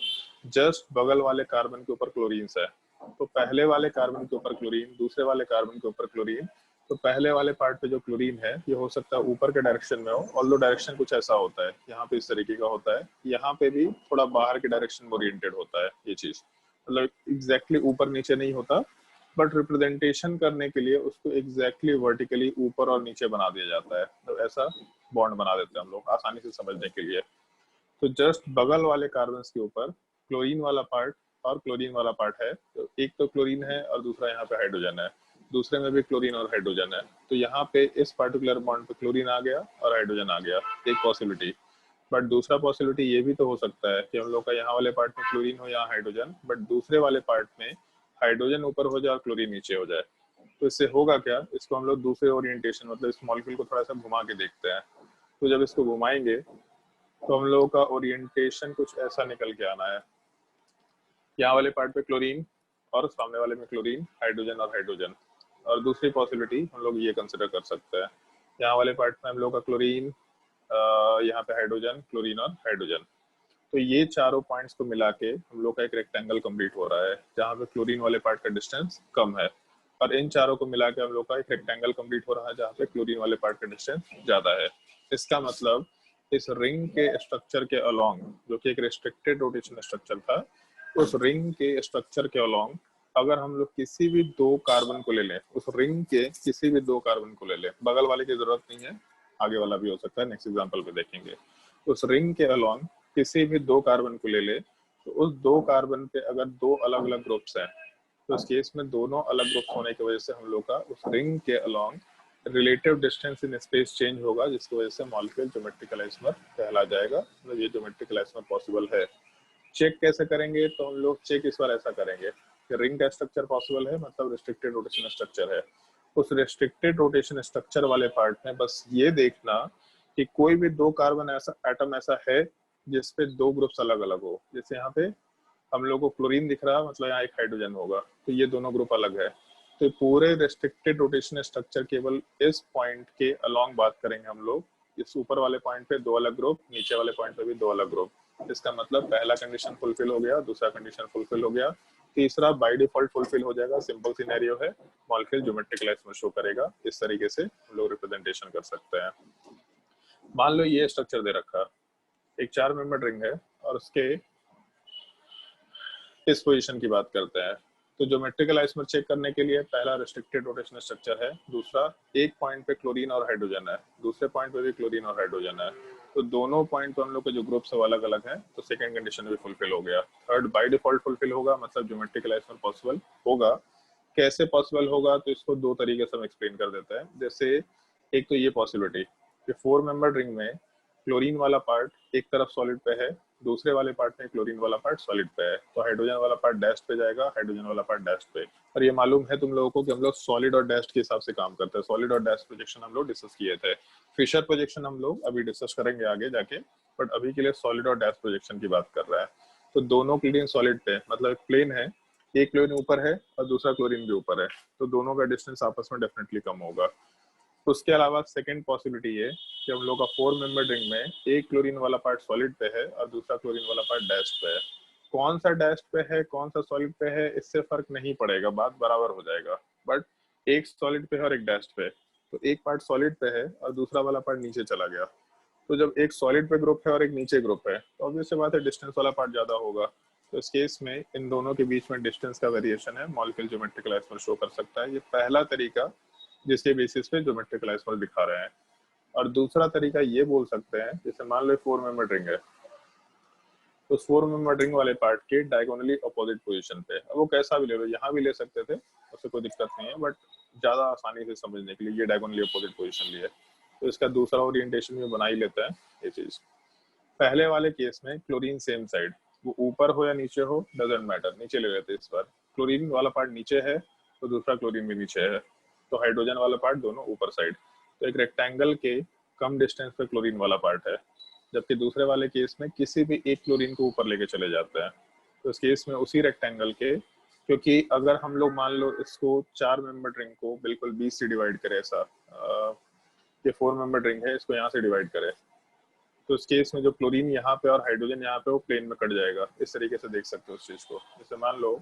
जस्ट बगल वाले कार्बन के ऊपर क्लोरीन है तो पहले वाले कार्बन के ऊपर क्लोरीन, दूसरे वाले कार्बन के ऊपर क्लोरीन, तो पहले वाले पार्ट पे जो क्लोरीन है ये हो सकता है ऊपर के डायरेक्शन में हो, ऑल्दो डायरेक्शन कुछ ऐसा होता है, यहाँ पे इस तरीके का होता है, यहाँ पे भी थोड़ा बाहर के डायरेक्शन में ओरिएंटेड होता है। ये चीज मतलब एग्जैक्टली ऊपर नीचे नहीं होता, बट रिप्रेजेंटेशन करने के लिए उसको एग्जैक्टली वर्टिकली ऊपर और नीचे बना दिया जाता है। तो ऐसा बॉन्ड बना देते हैं हम लोग आसानी से समझने के लिए। तो जस्ट बगल वाले कार्बन के ऊपर क्लोरीन वाला पार्ट और क्लोरीन वाला पार्ट है, तो एक तो क्लोरीन है और दूसरा यहाँ पे हाइड्रोजन है, दूसरे में भी क्लोरीन और हाइड्रोजन है, तो यहाँ पे इस पर्टिकुलर बॉन्ड पे क्लोरीन आ गया और हाइड्रोजन आ गया, एक पॉसिबिलिटी। बट दूसरा पॉसिबिलिटी ये भी तो हो सकता है कि हम लोग का यहाँ वाले पार्ट में क्लोरीन हो या हाइड्रोजन, बट दूसरे वाले पार्ट में हाइड्रोजन ऊपर हो जाए और क्लोरीन नीचे हो जाए। तो इससे होगा क्या, इसको हम लोग दूसरे ओरिएंटेशन मतलब इस मॉलिक्यूल को थोड़ा सा घुमा के देखते हैं। तो जब इसको घुमाएंगे तो हम लोगों का ओरिएंटेशन कुछ ऐसा निकल के आना है, यहाँ वाले पार्ट पे क्लोरीन और सामने वाले में क्लोरीन, हाइड्रोजन और हाइड्रोजन। और दूसरी पॉसिबिलिटी हम लोग ये कंसिडर कर सकते हैं यहाँ वाले पार्ट में हम लोग का क्लोरीन, यहाँ पे हाइड्रोजन, क्लोरीन और हाइड्रोजन। तो ये चारों पॉइंट्स को मिला के हम लोग का एक रेक्टेंगल कंप्लीट हो रहा है जहाँ पे क्लोरीन वाले पार्ट का डिस्टेंस कम है, और इन चारों को मिला के हम लोग का एक रेक्टेंगल कंप्लीट हो रहा है जहाँ पे क्लोरीन वाले पार्ट का डिस्टेंस ज्यादा है। इसका मतलब इस रिंग के स्ट्रक्चर के अलोंग, जो कि एक रिस्ट्रिक्टेड रोटेशन स्ट्रक्चर था, उस रिंग के स्ट्रक्चर के अलोंग अगर हम लोग किसी भी दो कार्बन को ले लें, उस रिंग के किसी भी दो कार्बन को ले लें, बगल वाले की जरूरत नहीं है, आगे वाला भी हो सकता है, नेक्स्ट एग्जांपल पे देखेंगे। उस रिंग के अलोंग किसी भी दो कार्बन को ले ले, तो उस दो कार्बन पे अगर दो अलग अलग ग्रुप्स हैं, तो इस केस में दोनों अलग ग्रुप्स होने की वजह से हम लोग का उस रिंग के along relative distance in space change होगा, जिसकी वजह से मॉलिक्यूल ज्योमेट्रिकल आइसोमर कहला जाएगा। मतलब ये ज्योमेट्रिकल आइसोमर पॉसिबल है। चेक कैसे करेंगे? तो हम लोग चेक इस बार ऐसा करेंगे कि रिंग का स्ट्रक्चर पॉसिबल है, मतलब रिस्ट्रिक्टेड रोटेशन स्ट्रक्चर है। उस रिस्ट्रिक्टेड रोटेशन स्ट्रक्चर वाले पार्ट में बस ये देखना कि कोई भी दो कार्बन ऐसा एटम ऐसा है जिसपे दो ग्रुप्स अलग अलग हो। जैसे यहाँ पे हम लोग को क्लोरीन दिख रहा है, मतलब यहाँ एक हाइड्रोजन होगा, तो ये दोनों ग्रुप अलग है। तो पूरे रेस्ट्रिक्टेड रोटेशन स्ट्रक्चर केवल इस पॉइंट के अलोंग बात करेंगे हम लोग। इस ऊपर वाले पॉइंट पे दो अलग ग्रुप, नीचे वाले पॉइंट पे भी दो अलग ग्रुप। इसका मतलब पहला कंडीशन फुलफिल हो गया, दूसरा कंडीशन फुलफिल हो गया, तीसरा बाय डिफॉल्ट फुलफिल हो जाएगा। सिंपल सिनेरियो है, मॉलिक्यूल ज्योमेट्रिकल आइसोमर शो करेगा। इस तरीके से हम लोग रिप्रेजेंटेशन कर सकते हैं। मान लो ये स्ट्रक्चर दे रखा, एक 4 मेंबर रिंग है और उसके इस पोजीशन की बात करते हैं। तो ज्योमेट्रिकल आइसोमर चेक करने के लिए पहला रिस्ट्रिक्टेड रोटेशन स्ट्रक्चर है, दूसरा एक पॉइंट पे क्लोरीन और हाइड्रोजन है, दूसरे पॉइंट पे भी क्लोरीन और हाइड्रोजन है। तो दोनों पॉइंट पे हम लोग के जो ग्रुप्स है वो अलग अलग है, तो सेकंड कंडीशन भी फुलफिल हो गया। थर्ड बाय डिफॉल्ट फुलफिल होगा, मतलब ज्योमेट्रिकल आइसोमर पॉसिबल होगा। कैसे पॉसिबल होगा? तो इसको दो तरीके से हम एक्सप्लेन कर देते हैं। जैसे एक तो ये पॉसिबिलिटी कि 4 मेंबर रिंग में क्लोरीन वाला पार्ट एक तरफ सॉलिड पे है, दूसरे वाले पार्ट में क्लोरीन वाला पार्ट सॉलिड पे है, तो हाइड्रोजन वाला पार्ट डैश पे जाएगा, हाइड्रोजन वाला पार्ट डैश पे। और ये मालूम है तुम लोगों को कि हम लोग सॉलिड और डैश के हिसाब से काम करते हैं। सॉलिड और डैश प्रोजेक्शन हम लोग डिस्कस किए थे, फिशर प्रोजेक्शन हम लोग अभी डिस्कस करेंगे आगे जाके, बट अभी के लिए सॉलिड और डैश प्रोजेक्शन की बात कर रहा है। तो दोनों क्लोरीन सॉलिड पे, मतलब एक प्लेन है, एक क्लोरीन ऊपर है और दूसरा क्लोरीन भी ऊपर है, तो दोनों का डिस्टेंस आपस में डेफिनेटली कम होगा। उसके अलावा सेकंड पॉसिबिलिटी ये कि हम लोग का 4 मेंबर रिंग में एक क्लोरीन वाला पार्ट सॉलिड पे है और दूसरा क्लोरीन वाला पार्ट डैश पे है। कौन सा डैश पे है कौन सा सॉलिड पे है इससे फर्क नहीं पड़ेगा, बात बराबर हो जाएगा। बट एक सॉलिड पे है और एक डैश पे, तो एक पार्ट सॉलिड पे है और दूसरा वाला पार्ट नीचे चला गया। तो जब एक सॉलिड पे ग्रुप है और एक नीचे ग्रुप है, तो ऑब्वियस सी बात है डिस्टेंस वाला पार्ट ज्यादा होगा। तो इस केस में इन दोनों के बीच में डिस्टेंस का वेरिएशन है, मॉलिक्यूल ज्योमेट्रिकल आइसोमर शो कर सकता है। ये पहला तरीका जिसके बेसिस पे ज्योमेट्रिकल आइसोमर दिखा रहे हैं। और दूसरा तरीका ये बोल सकते हैं, जैसे मान लो 4 मेंबर रिंग है, तो 4 मेंबर रिंग वाले पार्ट के डायगोनली अपोजिट पोजीशन पे, अब वो कैसा भी ले लो, यहाँ भी ले सकते थे, उससे कोई दिक्कत नहीं है, बट ज्यादा आसानी से समझने के लिए ये डायगोनली अपोजिट पोजीशन लिए, तो इसका दूसरा ओरिएंटेशन भी बना ही लेता है ये चीज। पहले वाले केस में क्लोरीन सेम साइड, वो ऊपर हो या नीचे हो डजेंट मैटर, नीचे ले लेते इस बार। क्लोरीन वाला पार्ट नीचे है तो दूसरा क्लोरीन भी नीचे है, तो हाइड्रोजन वाला पार्ट दोनों ऊपर साइड, तो एक रेक्टेंगल के कम डिस्टेंस पे क्लोरीन वाला पार्ट है। जबकि दूसरे वाले केस में किसी भी एक क्लोरीन को ऊपर लेके चले जाते हैं, तो इस केस में उसी रेक्टेंगल के, क्योंकि अगर हम लोग मान लो इसको 4 मेंबर रिंग को बिल्कुल 20 से डिवाइड करें, ऐसा ये 4 मेंबर रिंग है, इसको यहाँ से डिवाइड करें, तो इस केस में जो क्लोरीन यहाँ पे और हाइड्रोजन यहाँ पे वो प्लेन में कट जाएगा। इस तरीके से देख सकते हो उस चीज को। जैसे मान लो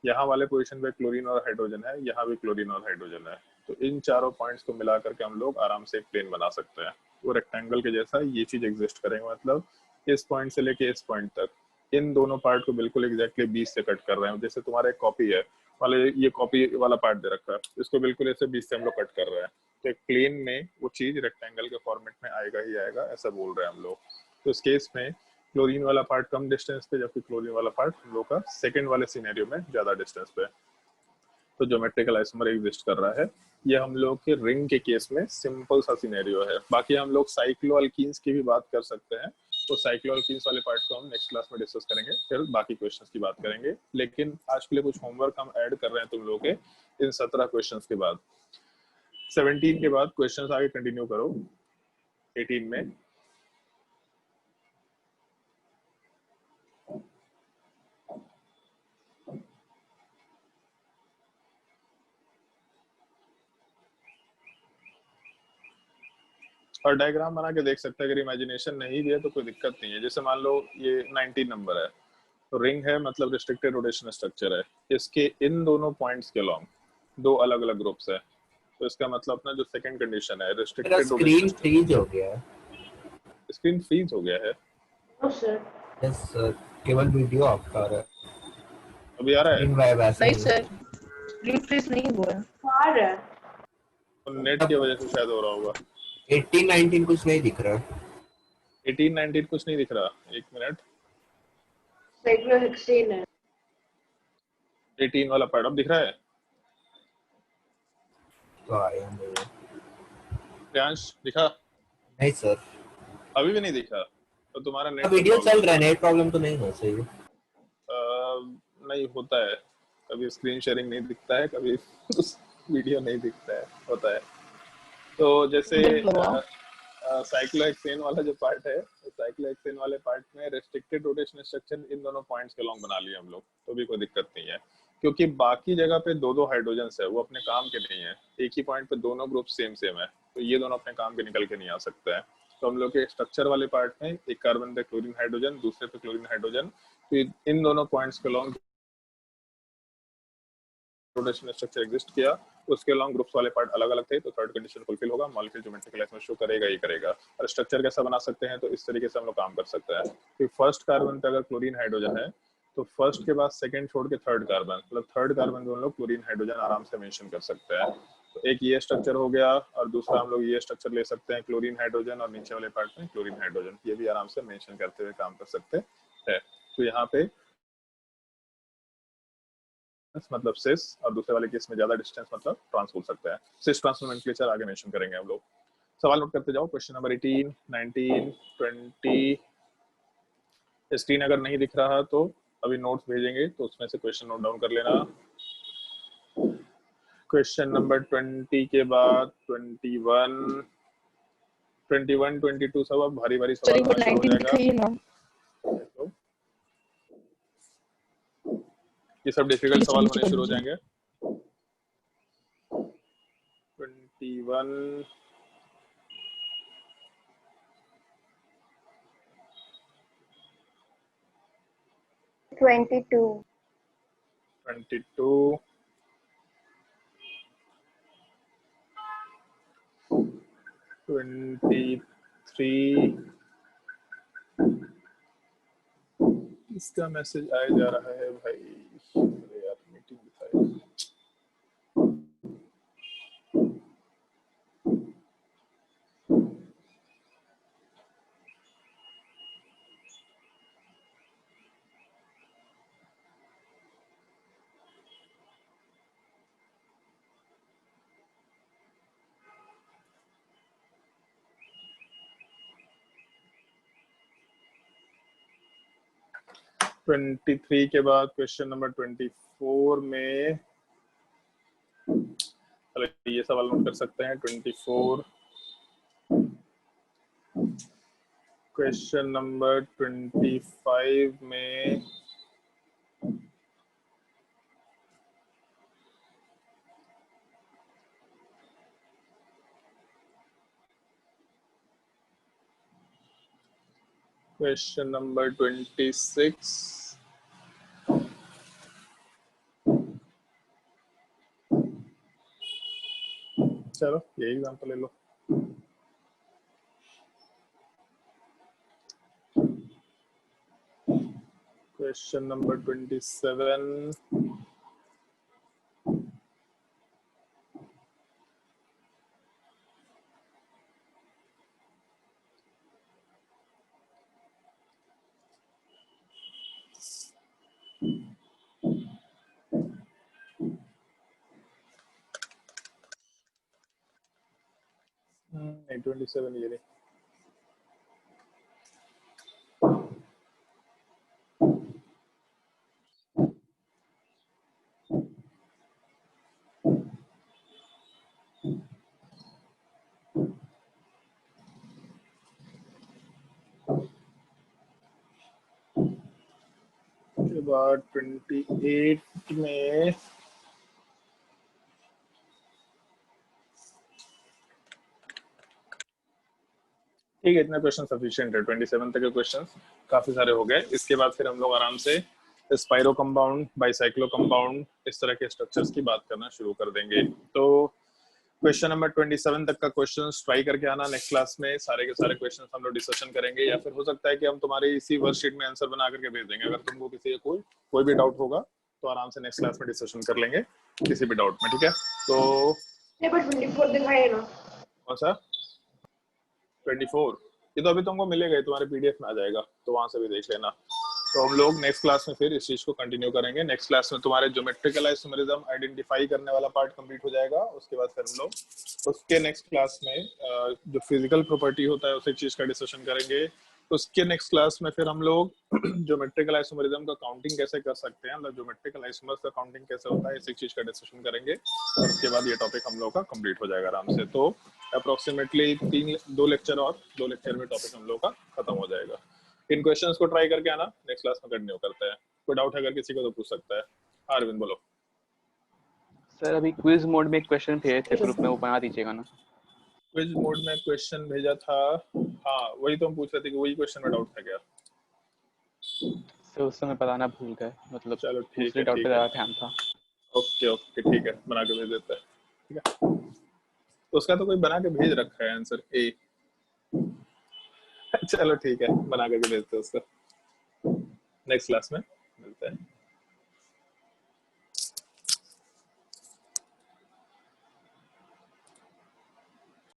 यहाँ वाले पोजीशन पे क्लोरीन और हाइड्रोजन है, यहाँ भी क्लोरीन और हाइड्रोजन है, तो इन चारों पॉइंट्स को मिला करके हम लोग आराम से एक प्लेन बना सकते हैं। वो रेक्टेंगल के जैसा ये चीज एग्जिस्ट करेंगे, मतलब इस पॉइंट से लेके इस पॉइंट तक इन दोनों पार्ट को बिल्कुल एग्जैक्टली 20 से कट कर रहे हैं। जैसे तुम्हारा एक कॉपी है वाले, ये कॉपी वाला पार्ट दे रखा है, इसको बिल्कुल ऐसे 20 से हम लोग कट कर रहे हैं, तो एक प्लेन में वो चीज रेक्टेंगल के फॉर्मेट में आएगा ही आएगा, ऐसा बोल रहे हैं हम लोग। तो इस केस में क्लोरीन वाला पार्ट कम डिस्टेंस पे, जबकि क्लोरीन वाला पार्ट हम लोग का सेकंड वाले सिनेरियो में ज्यादा डिस्टेंस पे, तो ज्योमेट्रिकल आइसोमर एग्जिस्ट कर रहा है। ये हम लोग के रिंग के केस में सिंपल सा सिनेरियो है। बाकी हम लोग साइक्लोअल्कीन्स की भी बात कर सकते हैं, तो साइक्लोअल्कीन्स वाले पार्ट को हम नेक्स्ट क्लास में डिस्कस करेंगे, फिर बाकी क्वेश्चंस की बात करेंगे। लेकिन आज के लिए कुछ होमवर्क हम ऐड कर रहे हैं तुम लोगों के इन 17 क्वेश्चंस के बाद। 17 के बाद क्वेश्चंस आगे कंटिन्यू करो 18 में। और डायग्राम बना के देख सकते हैं। अगर इमेजिनेशन नहीं भी है तो कोई दिक्कत नहीं है। जैसे मान लो ये 19 नंबर है, तो रिंग है मतलब रिस्ट्रिक्टेड रोटेशन स्ट्रक्चर है, इसके इन दोनों पॉइंट्स के लॉन्ग दो अलग अलग ग्रुप्स है, तो इसका मतलब अपना जो सेकंड कंडीशन है मेरा रिस्ट्रिक्टेड स्क्रीन रोटेशन। फ्रीज हो गया है। स्क्रीन फ्रीज हो गया है? No sir. यस सर, केवल वीडियो आपका आ रहा है, अभी आ रहा है? स्क्रीन वाइब ऐसा नहीं नहीं है। सर, रिफ्रेश नहीं हुआ है। आ रहा है। तो नेट की वजह से शायद हो रहा होगा। 18 19 कुछ नहीं दिख रहा है। 18 19 कुछ नहीं दिख रहा। एक मिनट, साइक्लोहेक्सेन है। 18 वाला पार्ट अब दिख रहा है? तो आया नहीं। प्रियांश दिखा? नहीं सर, अभी भी नहीं दिखा? तो तुम्हारा नेट का वीडियो चल प्रॉब्लम रहा है, है। नेट प्रॉब्लम तो नहीं हो सही है। नहीं होता है, कभी स्क्रीन शेयरिंग नहीं दिखता है, कभी वीडियो नहीं दिखता है, होता है। तो जैसे चेक करवाओ। साइक्लोहेक्सेन वाला जो पार्ट है, तो साइक्लोहेक्सेन वाले पार्ट में रेस्ट्रिक्टेड रोटेशन स्ट्रक्चर इन दोनों पॉइंट्स के लॉन्ग बना लिए हम लोग, तो भी कोई दिक्कत नहीं है, क्योंकि बाकी जगह पे दो दो हाइड्रोजन्स है, वो अपने काम के नहीं है। एक ही पॉइंट पे दोनों ग्रुप सेम सेम है, तो ये दोनों अपने काम के निकल के नहीं आ सकते हैं। तो हम लोग के स्ट्रक्चर वाले पार्ट में एक कार्बन पे क्लोरीन हाइड्रोजन, दूसरे पे क्लोरीन हाइड्रोजन, तो इन दोनों पॉइंट्स के लॉन्ग रोटेशन स्ट्रक्चर एग्जिस्ट किया, उसके लॉन्ग ग्रुप्स वाले पार्ट अलग अलग थे, तो थर्ड कंडीशन फुलफिल होगा, मॉलिक्यूल ज्योमेट्रिकल इसमें शो करेगा ही करेगा। और स्ट्रक्चर कैसा बना सकते हैं, तो इस तरीके से हम लोग काम कर सकते हैं कि फर्स्ट कार्बन पे अगर क्लोरीन हाइड्रोजन है, तो फर्स्ट के बाद सेकंड छोड़ के थर्ड कार्बन, मतलब थर्ड कार्बन पे हम लोग क्लोरीन हाइड्रोजन आराम से मेंशन कर सकते हैं। तो एक ये स्ट्रक्चर हो गया, और दूसरा हम लोग ये स्ट्रक्चर ले सकते हैं क्लोरीन हाइड्रोजन, और नीचे वाले पार्ट में क्लोरीन हाइड्रोजन, ये भी आराम से मेंशन करते हुए काम कर सकते हैं। तो यहाँ पे मतलब सिस, और दूसरे वाले केस में ज्यादा डिस्टेंस मतलब ट्रांस बोल सकते हैं। सिस ट्रांस नोमेनक्लेचर आगे मेंशन करेंगे हम लोग। सवाल नोट करते जाओ। Question number 18, 19, 20। स्क्रीन अगर नहीं दिख रहा तो अभी नोट्स भेजेंगे, तो उसमें से क्वेश्चन नोट डाउन कर लेना। क्वेश्चन नंबर 20 के बाद 21, 21, 22 सब अब भारी भारी सर सवाल एक आना बार शुरू हो 19 जाएगा। दिखाइए ना। तो ये सब डिफिकल्ट सवाल होने शुरू हो जाएंगे। 21, 22, 22, 23। इसका मैसेज आया जा रहा है भाई। अरे यार मीटिंग दिखाई। ट्वेंटी थ्री के बाद क्वेश्चन नंबर 24 में, चलो ये सवाल नोट कर सकते हैं। 24 क्वेश्चन नंबर 25 में क्वेश्चन नंबर 26, चलो ये एग्जांपल ले लो। क्वेश्चन नंबर 27, नहीं 27 ये नहीं। के बाद 28 में ठीक है, इतने क्वेश्चन सफिशिएंट है। 27 तक के क्वेश्चंस काफी सारे हो गए। इसके बाद फिर हम लोग आराम से स्पाइरो कंपाउंड, बाइसाइक्लो कंपाउंड, इस तरह के स्ट्रक्चर्स की बात करना शुरू कर देंगे। तो क्वेश्चन नंबर 27 तक का क्वेश्चंस ट्राई करके आना। नेक्स्ट क्लास में सारे के सारे क्वेश्चंस हम लोग डिस्कशन करेंगे, या फिर हो सकता है कि हम तुम्हारे इसी वर्कशीट में आंसर बना करके भेज देंगे। अगर तुमको किसी कोई भी डाउट होगा तो आराम से नेक्स्ट क्लास में डिस्कशन कर लेंगे किसी भी डाउट में, ठीक है। तो पेपर 24 दिखाए ना। कौन सा 24? ये तो अभी तुमको मिलेगा, तुम्हारे पीडीएफ में आ जाएगा, तो वहां से भी देख लेना। तो हम लोग नेक्स्ट क्लास में फिर इस चीज को कंटिन्यू करेंगे। नेक्स्ट क्लास में तुम्हारे ज्योमेट्रिकल आइसोमेरिज्म आइडेंटिफाई करने वाला पार्ट कंप्लीट हो जाएगा। उसके बाद फिर हम लोग उसके नेक्स्ट क्लास में जो फिजिकल प्रॉपर्टी होता है उसी चीज का डिस्कशन करेंगे। उसके नेक्स्ट क्लास में फिर हम लोग ज्योमेट्रिकल आइसोमेरिज्म का काउंटिंग कैसे कर सकते हैं, मतलब ज्योमेट्रिकल आइसोमर्स का काउंटिंग कैसे होता है, इसी चीज का डिस्कशन करेंगे। और उसके बाद ये टॉपिक हम लोग का कंप्लीट हो जाएगा आराम से। तो अप्रोक्सीमेटली 2 लेक्चर में टॉपिक हम लोग का खत्म हो जाएगा। इन क्वेश्चंस को ट्राई करके आना, नेक्स्ट क्लास में कंटिन्यू करते हैं। कोई डाउट है अगर किसी को तो पूछ सकता है। अरविंद बोलो। सर अभी क्विज मोड में एक क्वेश्चन भेजे थे ग्रुप में, वो बना दीजिएगा ना। क्विज मोड में क्वेश्चन भेजा था, हाँ वही तो हम पूछ रहे थे कि वही क्वेश्चन में डाउट था क्या? सर उस समय बताना भूल गए, मतलब चलो ठीक दूसरे है, डाउट ठीक पे है, ज़्यादा ध्यान था। ओके ठीक है, बना के भेज देता है, ठीक है। तो उसका तो कोई बना के भेज रखा है आंसर ए। चलो ठीक है, बना करके भेजते हैं उसका। नेक्स्ट क्लास में मिलते हैं।